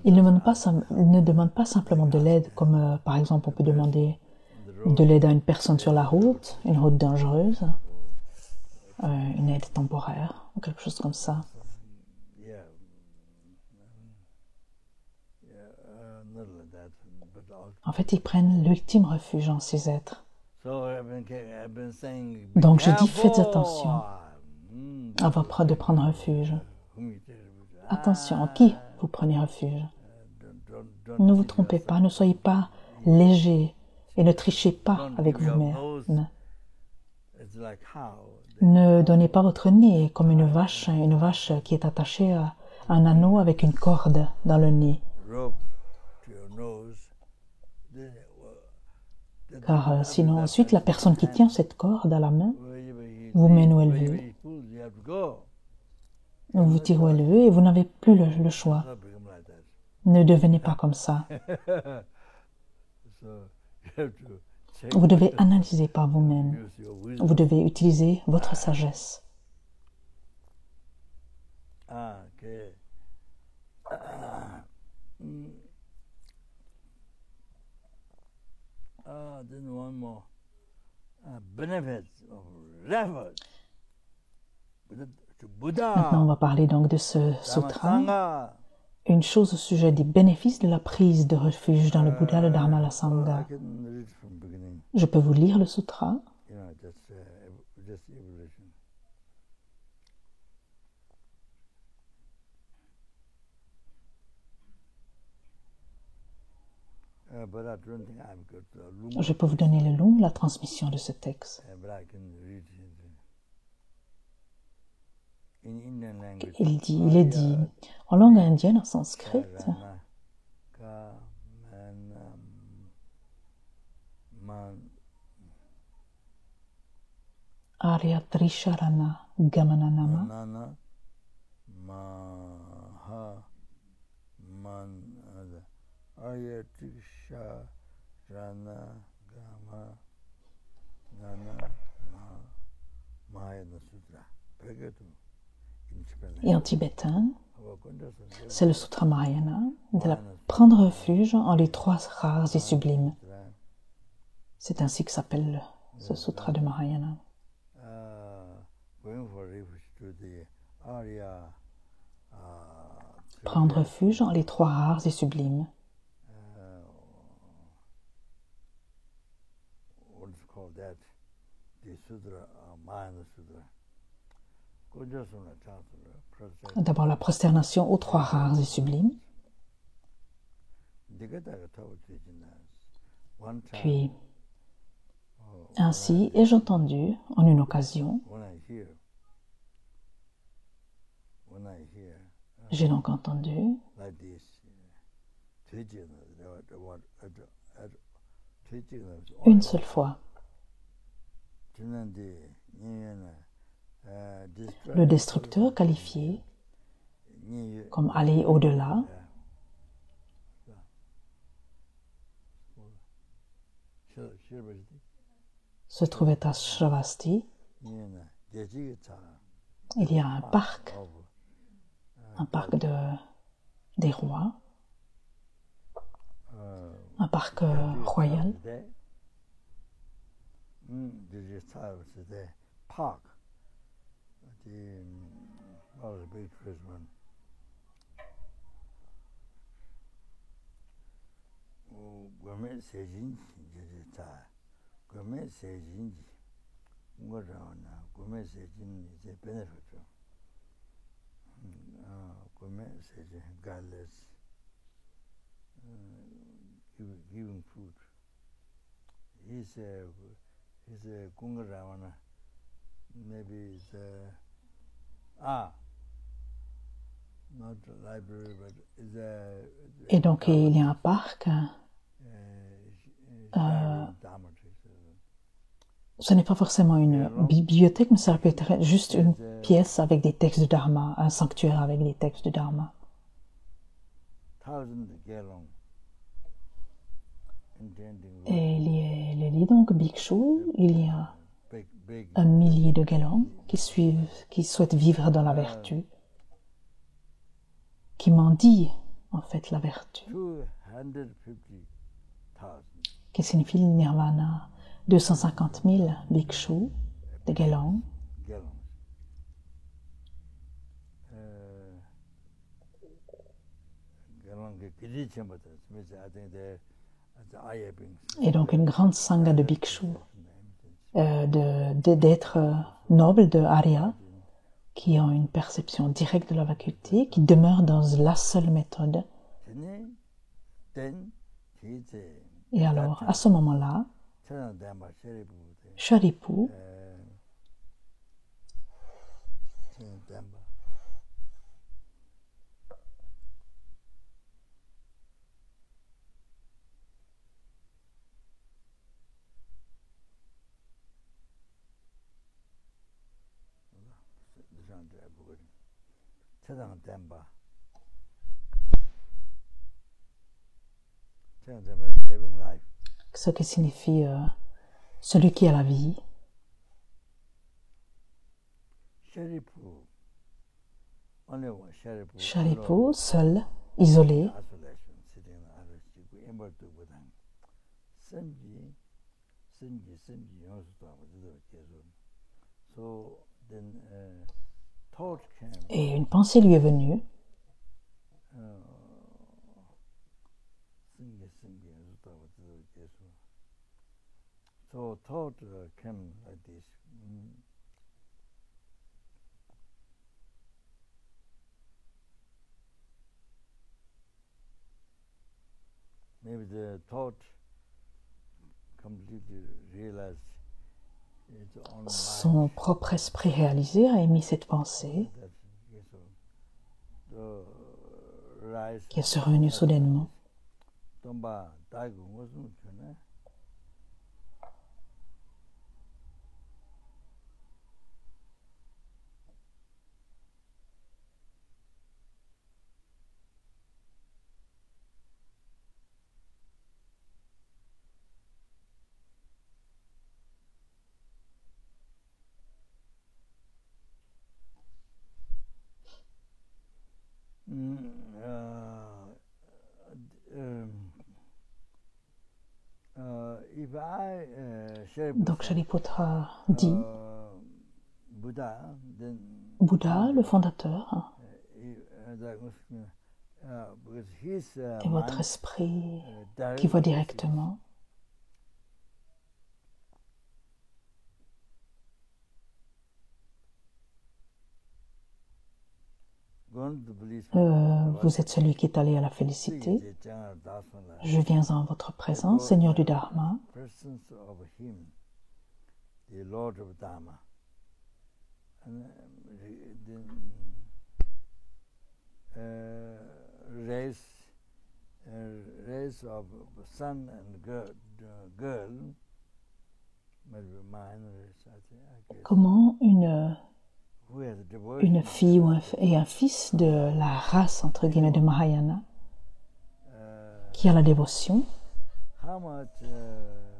[SPEAKER 1] Ils ne demandent pas simplement de l'aide, comme par exemple on peut demander de l'aide à une personne sur la route, une route dangereuse, une aide temporaire ou quelque chose comme ça. En fait, ils prennent l'ultime refuge en ces êtres. Donc je dis, faites attention avant de prendre refuge. Attention, en qui vous prenez refuge? Ne vous trompez pas, ne soyez pas léger et ne trichez pas avec vous-même. Ne donnez pas votre nez comme une vache qui est attachée à un anneau avec une corde dans le nez. Car sinon, ensuite, la personne qui tient cette corde à la main vous mène où elle veut. Vous tire où elle veut et vous n'avez plus le choix. Ne devenez pas comme ça. Vous devez analyser par vous-même. Vous devez utiliser votre sagesse.
[SPEAKER 2] Then one more benefit of refuge.
[SPEAKER 1] Maintenant, on va parler donc de ce sutra. Une chose au sujet des bénéfices de la prise de refuge dans le Bouddha, le Dharma, la Sangha. Je peux vous lire le sutra. Je peux vous donner le long, la transmission de ce texte. Il est dit en langue indienne, en sanskrit, Arya Trisharana Gamananama et en tibétain, c'est le Sutra Mahayana de prendre refuge en les trois rares et sublimes. C'est ainsi que s'appelle ce Sutra de Mahayana. Prendre refuge en les trois rares et sublimes. D'abord la prosternation aux trois rares et sublimes. Puis, ainsi ai-je entendu en une occasion. J'ai donc entendu une seule fois le destructeur qualifié comme aller au-delà se trouvait à Shravasti. Il y a un parc des rois, un parc royal.
[SPEAKER 2] Giving food. He's a Kunga Ravana. Maybe it's not a library, but it's a.
[SPEAKER 1] Et donc il y a un parc. Ce n'est pas forcément une bibliothèque, mais ça peut être juste une pièce avec des textes de Dharma, un sanctuaire avec des textes de Dharma. Et il est dit donc, Bhikshu, il y a 1 millier de galons qui souhaitent vivre dans la vertu, qui mendient en fait la vertu, qui signifie le nirvana. 250 000 bhikshus de Gelong. Et donc une grande sangha de bhikshus, d'êtres nobles de Arya, qui ont une perception directe de la vacuité, qui demeurent dans la seule méthode. Et alors, à ce moment-là, Sharipu ce qui signifie celui qui a la vie. Sharipu, seul, isolé. Et une pensée lui est venue. Son propre esprit réalisé a émis cette pensée qui est survenue soudainement. Donc Shariputra dit, Bouddha, le fondateur, et votre esprit qui voit directement, vous êtes celui qui est allé à la félicité. Je viens en votre présence, Seigneur du Dharma. Comment une fille et un fils de la race, entre guillemets, de Mahayana, qui a la dévotion,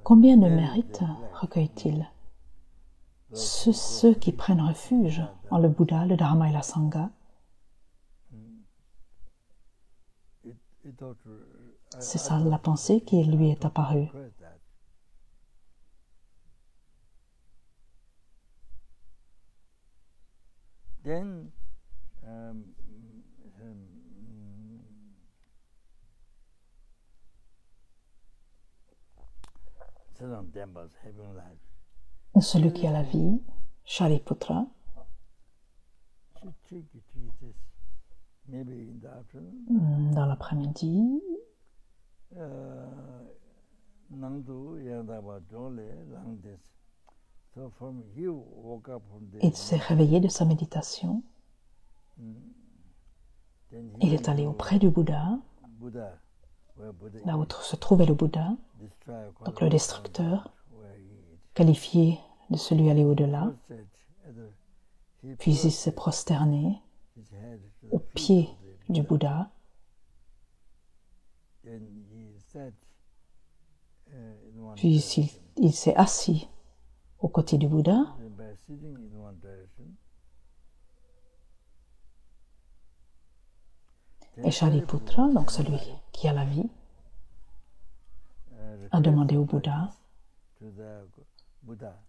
[SPEAKER 1] combien de mérites recueille-t-il? Ceux qui prennent refuge en le Bouddha, le Dharma et la Sangha, c'est ça la pensée qui lui est apparue. Celui qui a la vie, Shariputra, dans l'après-midi, il s'est réveillé de sa méditation. Il est allé auprès du Bouddha, là où se trouvait le Bouddha, donc le destructeur, qualifié de celui allé au-delà. Puis il s'est prosterné aux pieds du Bouddha. Puis il s'est assis aux côtés du Bouddha. Et Shariputra, donc celui qui a la vie, a demandé au Bouddha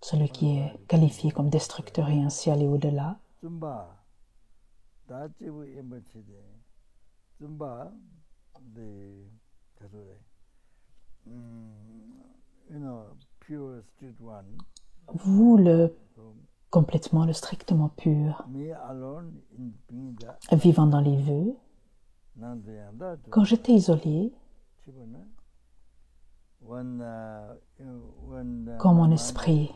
[SPEAKER 1] celui qui est qualifié comme destructeur et ainsi aller au-delà. Vous, complètement, le strictement pur, vivant dans les vœux, quand j'étais isolé, quand mon esprit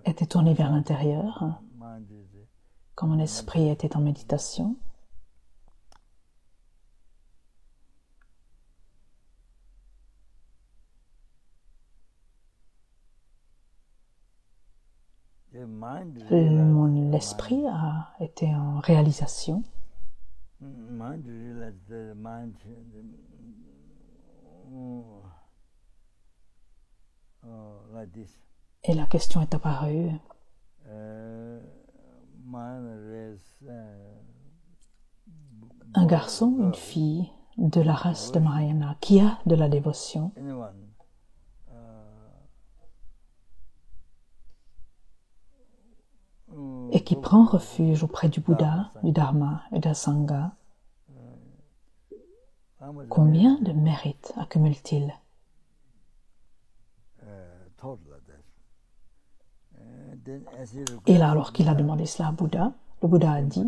[SPEAKER 1] était tourné vers l'intérieur, quand mon esprit était en méditation, mon esprit a été en réalisation. Et la question est apparue. Un garçon, une fille de la race de Mahayana qui a de la dévotion et qui prend refuge auprès du Bouddha, du Dharma et de la Sangha, combien de mérites accumule-t-il? Et là, alors qu'il a demandé cela à Bouddha, le Bouddha a dit,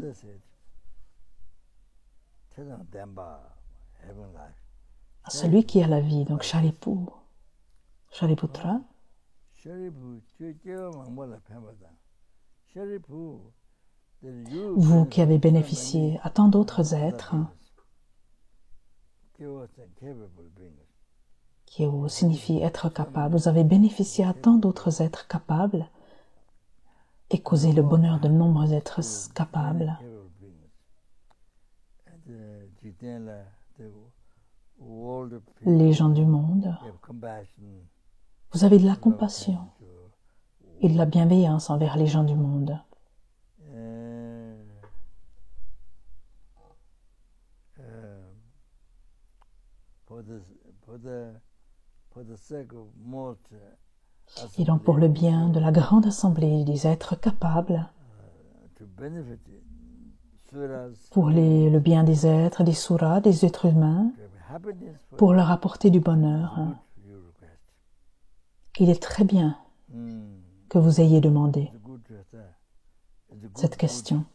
[SPEAKER 1] celui qui a la vie, donc Shariputra, vous qui avez bénéficié à tant d'autres êtres, qui signifie être capable, vous avez bénéficié à tant d'autres êtres capables et causé le bonheur de nombreux êtres capables. Les gens du monde, vous avez de la compassion et de la bienveillance envers les gens du monde. Et donc pour le bien de la grande assemblée des êtres capables, pour le bien des êtres, des suras, des êtres humains, pour leur apporter du bonheur, il est très bien que vous ayez demandé cette question.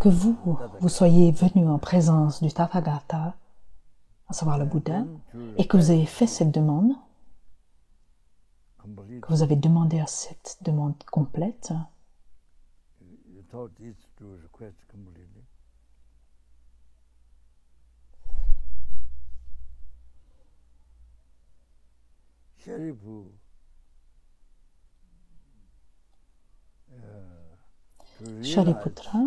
[SPEAKER 1] Que vous soyez venu en présence du Tathagata, à savoir le Bouddha, et que vous ayez fait cette demande, que vous avez demandé à cette demande complète, Shariputra,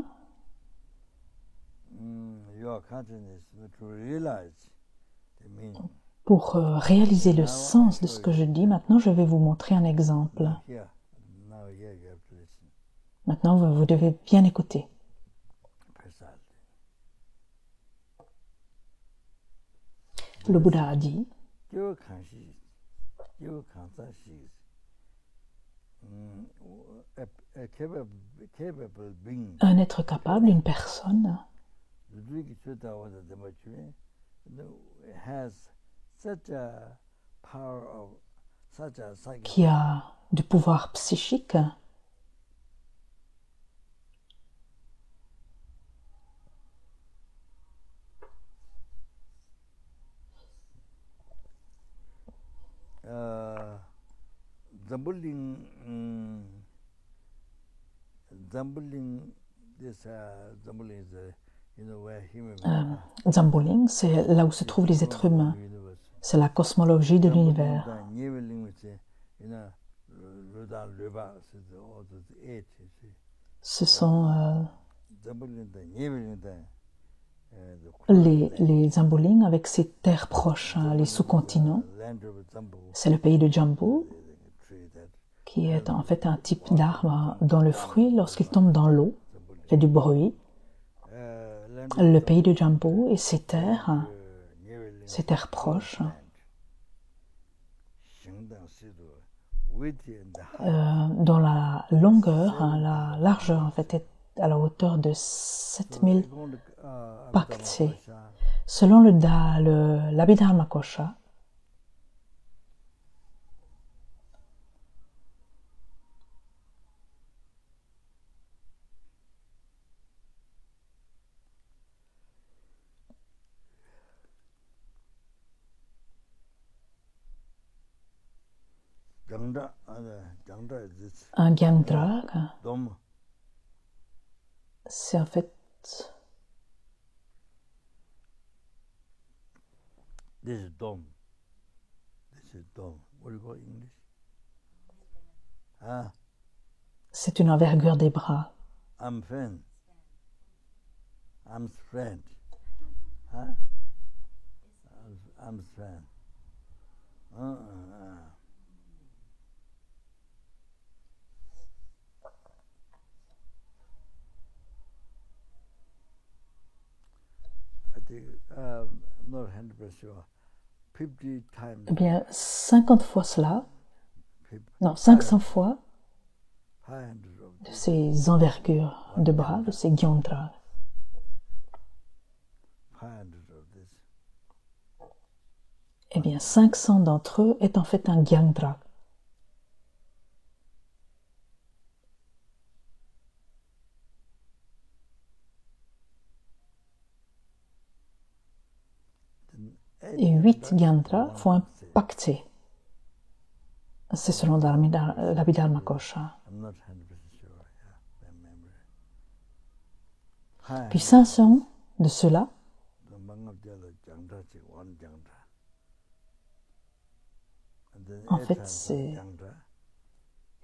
[SPEAKER 1] pour réaliser le sens de ce que je dis, maintenant je vais vous montrer un exemple. Maintenant vous devez bien écouter. Le Bouddha a dit, un être capable, une personne, qui a du pouvoir psychique, Zambuling, c'est là où se trouvent les êtres humains. C'est la cosmologie de l'univers. Ce sont les Zamboling avec ses terres proches, hein, les sous-continents. C'est le pays de Jambu, qui est en fait un type d'arbre dont le fruit, lorsqu'il tombe dans l'eau, fait du bruit. Le pays de Jambu et ses terres proches, dont la longueur, hein, la largeur en fait est à la hauteur de 7000 paktse. Selon l'Abhidharma Kosha, un Gandra, c'est en fait
[SPEAKER 2] This is dome. This is dome. What do you call it in English? Ah,
[SPEAKER 1] c'est une envergure des bras.
[SPEAKER 2] I'm friend. I'm friend. Huh? I'm friend. I think I'm not 100% sure. 50 times.
[SPEAKER 1] Eh bien, 50 fois cela, non, 500 fois
[SPEAKER 2] 500 of
[SPEAKER 1] de ces envergures de bras, de ces Gyandras.
[SPEAKER 2] 500 of this.
[SPEAKER 1] Eh bien, 500 d'entre eux est en fait un Gyandra. Et 8 Gyandras font un paktse. C'est selon l'Abhidharma Kosha.
[SPEAKER 2] I'm not 100% sure. Yeah, memory.
[SPEAKER 1] Puis 500 de ceux-là, en fait, c'est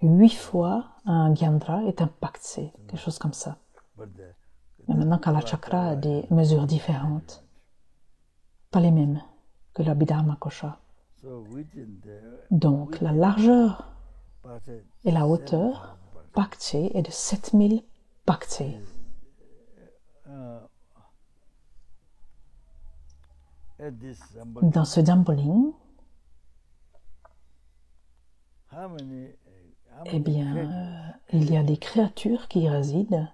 [SPEAKER 1] 8 fois un Gyandra est un paktse, quelque chose comme ça. Mais maintenant, Kala Chakra a des mesures différentes, pas les mêmes que l'Abhidharma Kosha. Donc, la largeur et la hauteur paktse est de 7000 paktse. Dans ce Jamboling, eh bien, il y a des créatures qui y résident.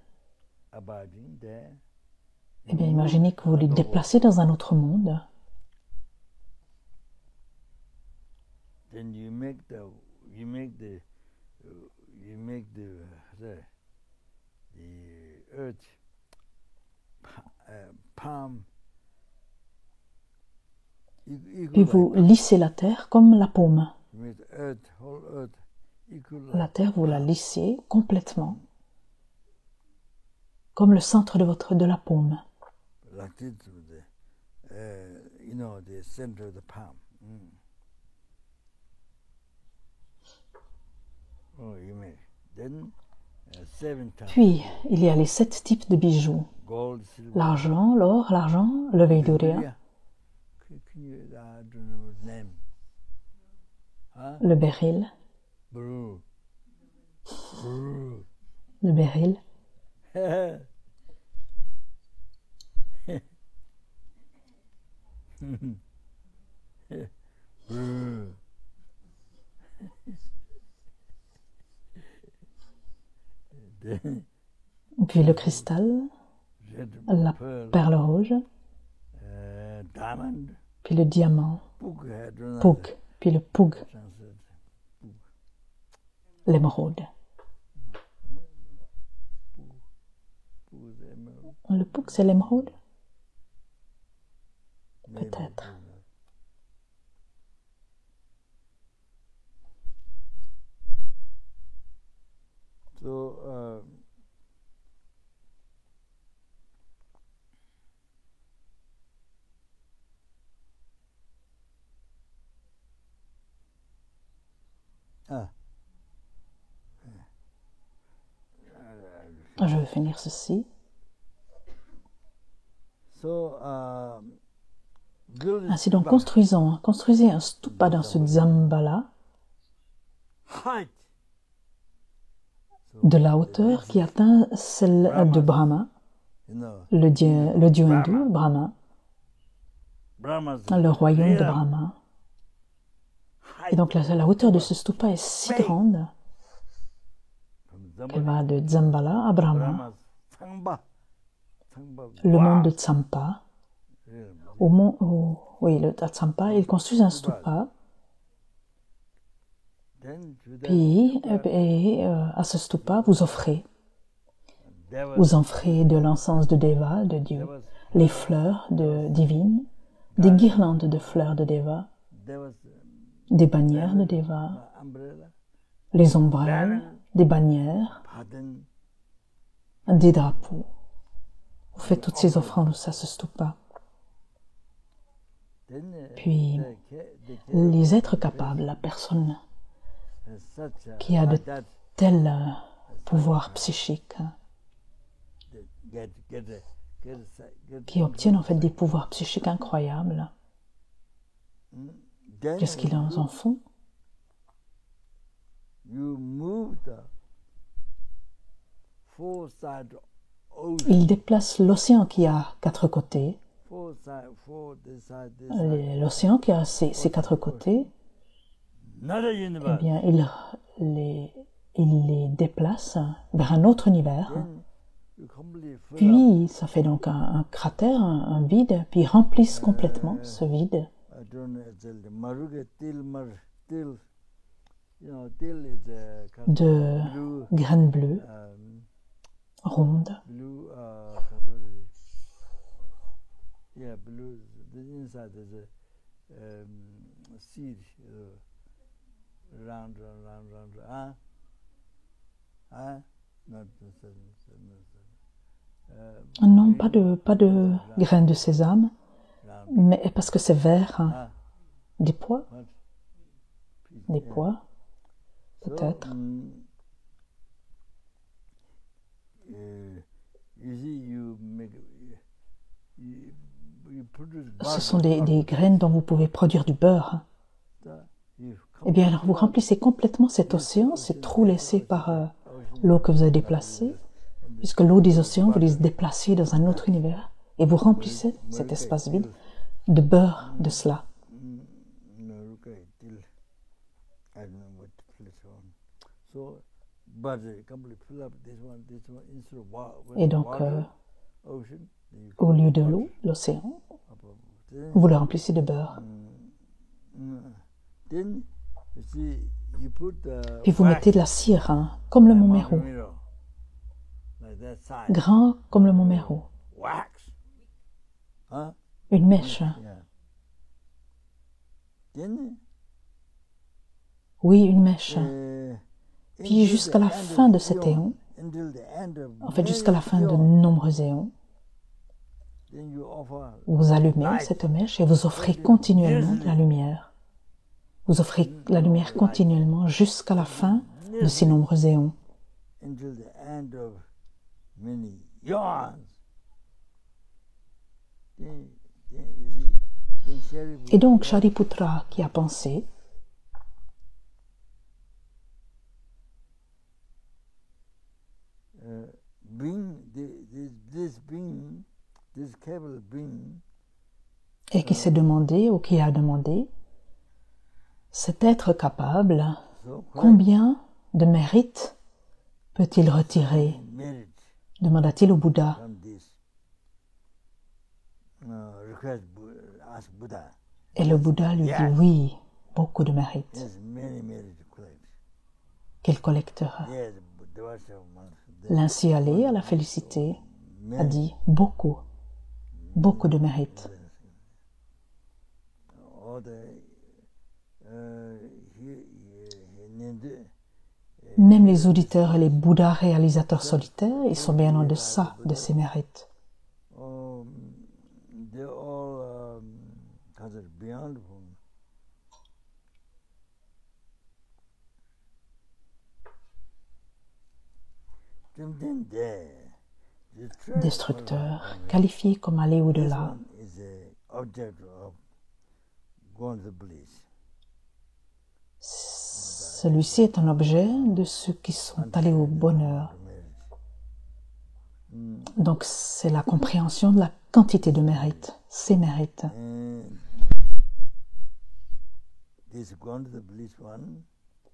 [SPEAKER 1] Eh bien, imaginez que vous les déplacez dans un autre monde.
[SPEAKER 2] Then you make the earth palm.
[SPEAKER 1] Puis vous lissez la terre comme la paume.
[SPEAKER 2] You make the earth, whole earth equal.
[SPEAKER 1] La terre, vous la lissez complètement, comme le centre de la paume.
[SPEAKER 2] Like this, the center of the palm. Oh, you make. Then 7 times.
[SPEAKER 1] Puis, il y a les 7 types de bijoux.
[SPEAKER 2] Gold, silver.
[SPEAKER 1] L'argent, l'or, l'argent, le Vaiduria,
[SPEAKER 2] Can you, I don't know his name. Huh?
[SPEAKER 1] le beryl,
[SPEAKER 2] Brew.
[SPEAKER 1] le beryl, puis le cristal, la perle rouge,
[SPEAKER 2] Diamond.
[SPEAKER 1] puis le diamant,
[SPEAKER 2] Pug.
[SPEAKER 1] pug, puis le pug, l'émeraude. Le pug, c'est l'émeraude? Peut-être.
[SPEAKER 2] So,
[SPEAKER 1] Je vais finir ceci. Ainsi donc, construisez un stupa dans ce Dzambala de la hauteur qui atteint celle de Brahma, le dieu hindou, Brahma, le royaume de Brahma. Et donc la hauteur de ce stupa est si grande qu'elle va de Dzambala à Brahma, le monde de Tsampa. Le Tsampa, ils construisent un stupa. Puis, à ce stupa, vous offrez de l'encens de Deva, de Dieu, les fleurs divines, des guirlandes de fleurs de Deva, des bannières de Deva, les ombrelles, des bannières, des drapeaux. Vous faites toutes ces offrandes à ce stupa. Puis, les êtres capables, la personne qui a de tels pouvoirs psychiques, qui obtiennent en fait des pouvoirs psychiques incroyables, qu'est-ce qu'ils en font? Ils déplacent l'océan qui a 4 côtés. L'océan qui a ces 4 côtés, eh bien, il les déplace vers un autre univers. Puis, ça fait donc un cratère, un vide, puis ils remplissent complètement ce vide de graines bleues, rondes. Non, pas de graines de sésame, mais parce que c'est vert, hein. Des pois, peut-être. Ce sont des graines dont vous pouvez produire du beurre. Eh bien, alors vous remplissez complètement cet océan, ces trous laissés par l'eau que vous avez déplacée, puisque l'eau des océans, vous les déplacez dans un autre univers, et vous remplissez cet espace vide de beurre de cela. Et donc, au lieu de l'eau, l'océan, vous le remplissez de beurre. Puis vous mettez de la cire, hein, comme le mont Meru, grand comme le mont Meru. Une mèche. Oui, une mèche. Puis jusqu'à la fin de cet éon, en fait jusqu'à la fin de nombreux éons, vous allumez cette mèche et vous offrez continuellement de la lumière. Vous offrez la lumière continuellement jusqu'à la fin de ces nombreux éons. Et donc Shariputra qui a pensé, et qui s'est demandé, ou qui a demandé, cet être capable, combien de mérite peut-il retirer? Demanda-t-il au Bouddha. Et le Bouddha lui dit oui, beaucoup de mérite qu'il collectera. L'ainsi allé à la félicité a dit beaucoup de mérite. Même les auditeurs et les Bouddhas réalisateurs solitaires, ils sont bien en deçà de ces mérites. destructeur, qualifié comme aller au-delà. Celui-ci est un objet de ceux qui sont allés au bonheur. Donc c'est la compréhension de la quantité de mérite, ses mérites.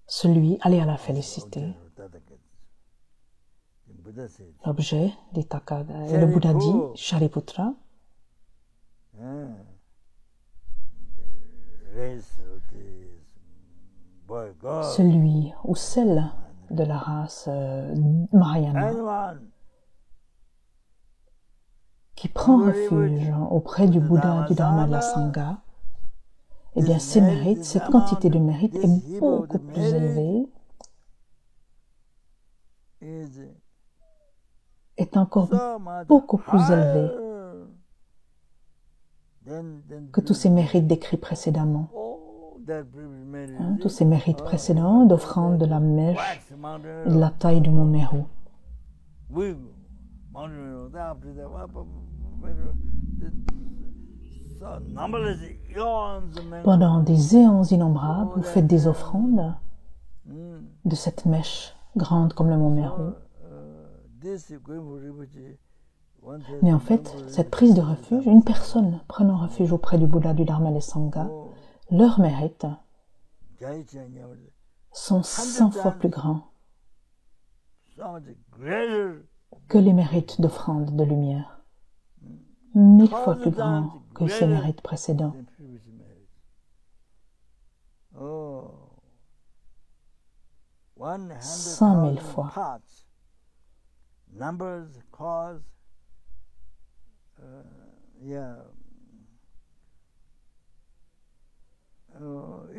[SPEAKER 1] Celui allé à la félicité. L'objet dit Takada. Et le Bouddha dit, Shariputra, celui ou celle de la race Mahayana qui prend refuge auprès du Bouddha, du Dharma, de la Sangha, eh bien ses mérites, cette quantité de mérite est beaucoup plus élevée, est encore beaucoup plus élevée que tous ces mérites décrits précédemment. Tous ces mérites précédents d'offrande de la mèche et de la taille du mont Meru. Pendant des éons innombrables, vous faites des offrandes de cette mèche grande comme le mont Meru. Mais en fait, cette prise de refuge, une personne prenant refuge auprès du Bouddha, du Dharma et des Sangha, leurs mérites sont 100 fois plus grands que les mérites d'offrande de lumière, 1000 fois plus grands que ces mérites précédents. 100 000 fois.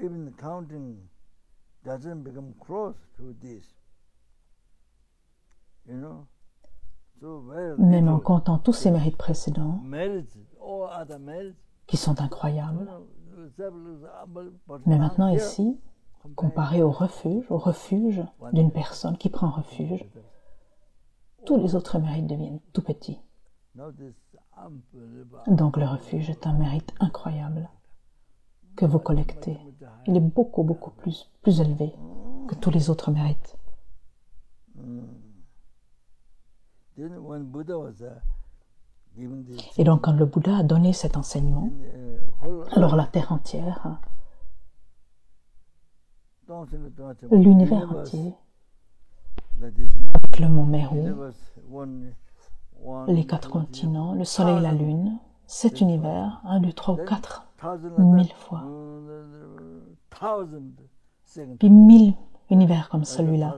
[SPEAKER 2] Even counting doesn't become close to this, you know. So
[SPEAKER 1] même en comptant tous ces mérites précédents, qui sont incroyables, mais maintenant ici, comparé au refuge d'une personne qui prend refuge, tous les autres mérites deviennent tout petits. Donc le refuge est un mérite incroyable que vous collectez. Il est beaucoup, beaucoup plus élevé que tous les autres mérites. Et donc quand le Bouddha a donné cet enseignement, alors la terre entière, l'univers entier, le mont Meru, les 4 continents, le soleil et la lune, cet univers, 1, 2, 3 ou 4, 1000 fois. Puis 1000 univers comme celui-là,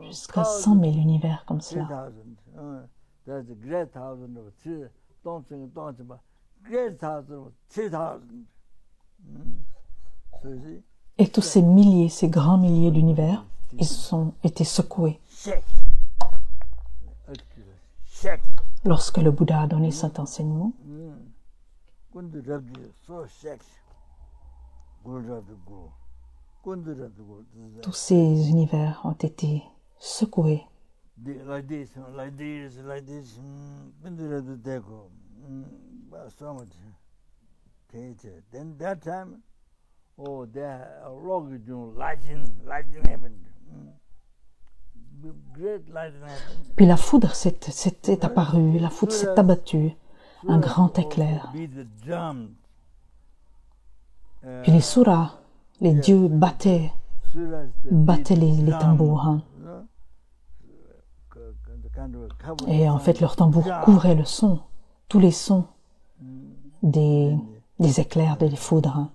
[SPEAKER 1] jusqu'à 100 000 univers comme cela. Et tous ces milliers, ces grands milliers d'univers, ils ont été secoués. Lorsque le Bouddha a donné cet enseignement, tous ces univers ont été secoués. Puis la foudre s'est apparue, la foudre s'est abattue, un grand éclair. Puis les suras, les dieux battaient les tambours. Et en fait, leurs tambours couvraient le son, tous les sons des éclairs, des foudres.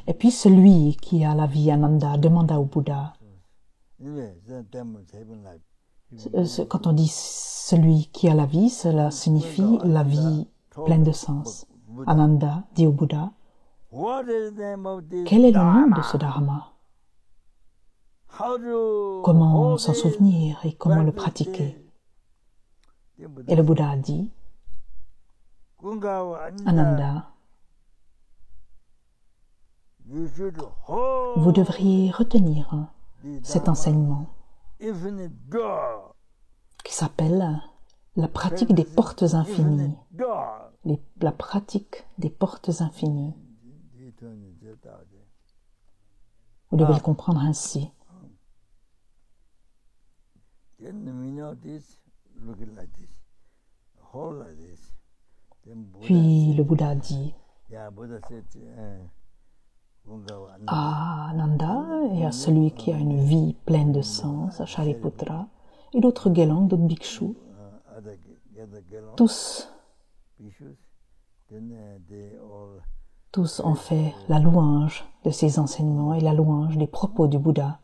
[SPEAKER 1] Et puis celui qui a la vie, Ananda, demanda au Bouddha. Quand on dit celui qui a la vie, cela signifie la vie pleine de sens. Ananda dit au Bouddha, quel est le nom de ce dharma? Comment s'en souvenir et comment le pratiquer? Et le Bouddha a dit, Ananda, vous devriez retenir cet enseignement qui s'appelle la pratique des portes infinies. La pratique des portes infinies. Vous devez le comprendre ainsi. Puis le Bouddha dit à Nanda et à celui qui a une vie pleine de sens, à Shariputra, et d'autres Gelang, d'autres bhikshus, tous ont fait la louange de ces enseignements et la louange des propos du Bouddha.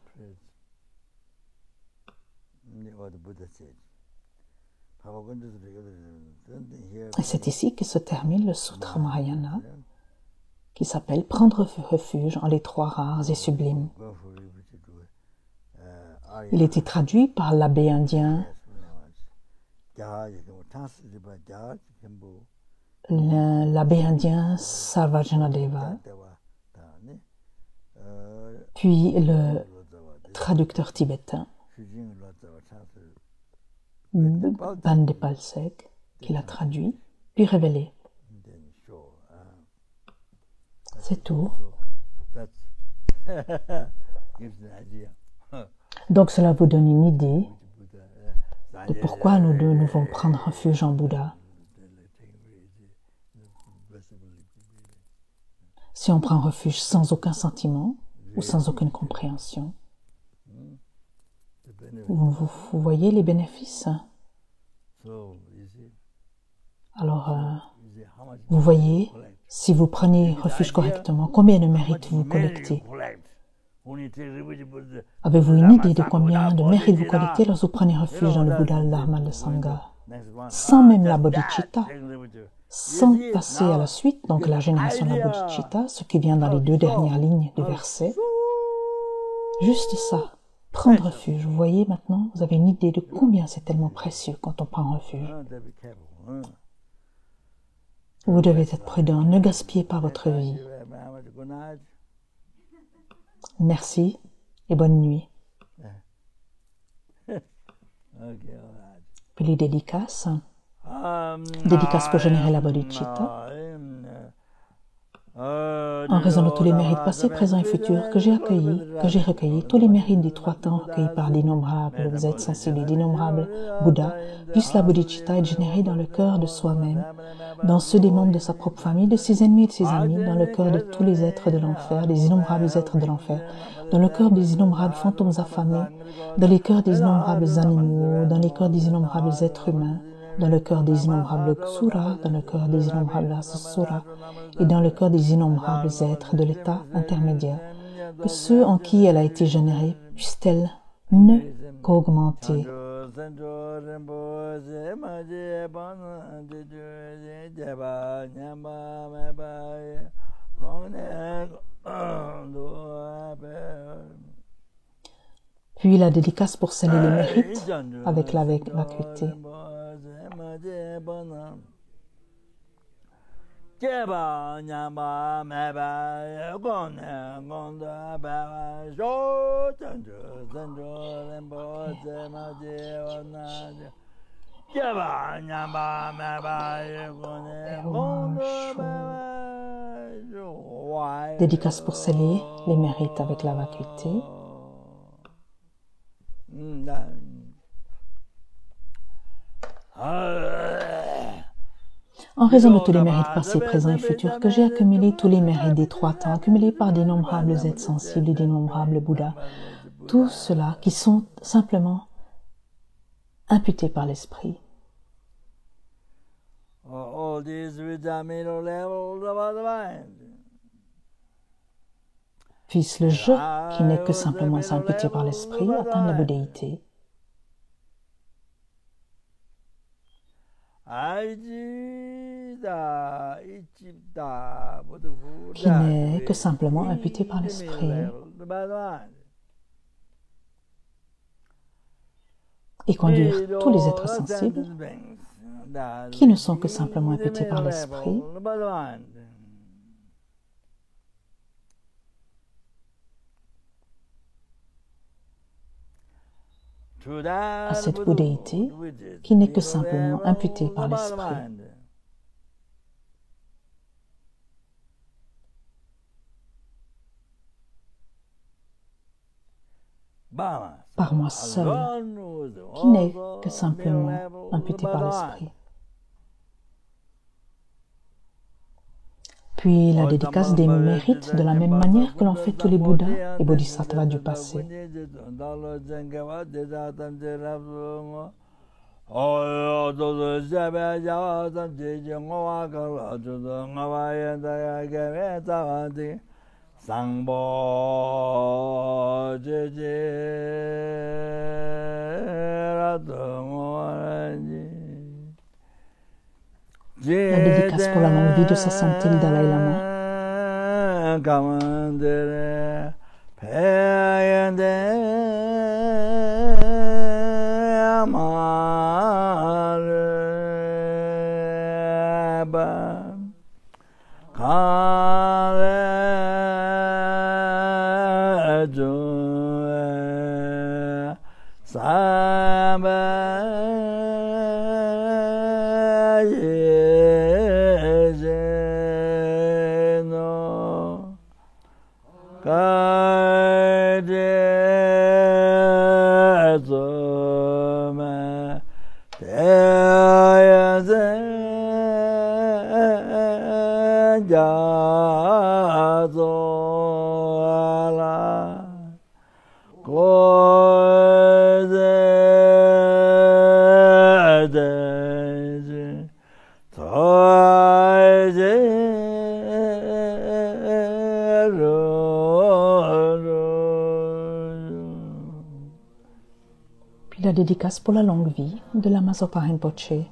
[SPEAKER 1] Et c'est ici que se termine le Sutra Mahayana, qui s'appelle « Prendre refuge en les trois rares et sublimes ». Il était traduit par l'abbé indien, Sarvajanadeva, puis le traducteur tibétain, Bandepalsek, qui l'a traduit, puis révélé. C'est tout. Donc cela vous donne une idée de pourquoi nous devons prendre refuge en Bouddha. Si on prend refuge sans aucun sentiment ou sans aucune compréhension, vous voyez les bénéfices. Alors, vous voyez, si vous prenez refuge correctement, combien de mérites vous collectez? Avez-vous une idée de combien de mérites vous collectez lorsque vous prenez refuge dans le Bouddha, le Dharma, le Sangha? Sans même la bodhicitta, sans passer à la suite, donc la génération de la bodhicitta, ce qui vient dans les 2 dernières lignes du verset. Juste ça, prendre refuge. Vous voyez maintenant, vous avez une idée de combien c'est tellement précieux quand on prend refuge. Vous devez être prudent, ne gaspillez pas votre vie. Merci et bonne nuit. Puis les dédicaces. Dédicaces pour générer la bodhicitta. En raison de tous les mérites passés, présents et futurs que j'ai recueillis, tous les mérites des 3 temps recueillis par d'innombrables êtres sensibles et d'innombrables Bouddhas, puisse la bodhicitta être générée dans le cœur de soi-même, dans ceux des membres de sa propre famille, de ses ennemis et de ses amis, dans le cœur de tous les êtres de l'enfer, des innombrables êtres de l'enfer, dans le cœur des innombrables fantômes affamés, dans les cœurs des innombrables animaux, dans les cœurs des innombrables êtres humains, dans le cœur des innombrables Ksura, dans le cœur des innombrables Asura, et dans le cœur des innombrables êtres de l'état intermédiaire, que ceux en qui elle a été générée puissent-elles ne qu'augmenter. Puis la dédicace pour sceller les mérites avec la vacuité. Dédicace pour sceller les mérites avec la vacuité. En raison de tous les mérites passés, présents et futurs que j'ai accumulés, tous les mérites des 3 temps accumulés par d'innombrables êtres sensibles et d'innombrables Bouddhas, tout cela qui sont simplement imputés par l'esprit. Puisse le je, qui n'est que simplement imputé par l'esprit, atteindre la bouddhéité. Qui n'est que simplement imputé par l'esprit. Et conduire tous les êtres sensibles qui ne sont que simplement imputés par l'esprit à cette bouddhéité qui n'est que simplement imputée par l'esprit. Par moi seul, qui n'est que simplement imputé par l'esprit. Puis la dédicace des mérites de la même manière que l'ont fait tous les Bouddhas et Bodhisattvas du passé. La dédicace pour la longue vie de sa sainteté le Dalai Lama. Puis la dédicace pour la longue vie de Lama Zopa Rinpoché.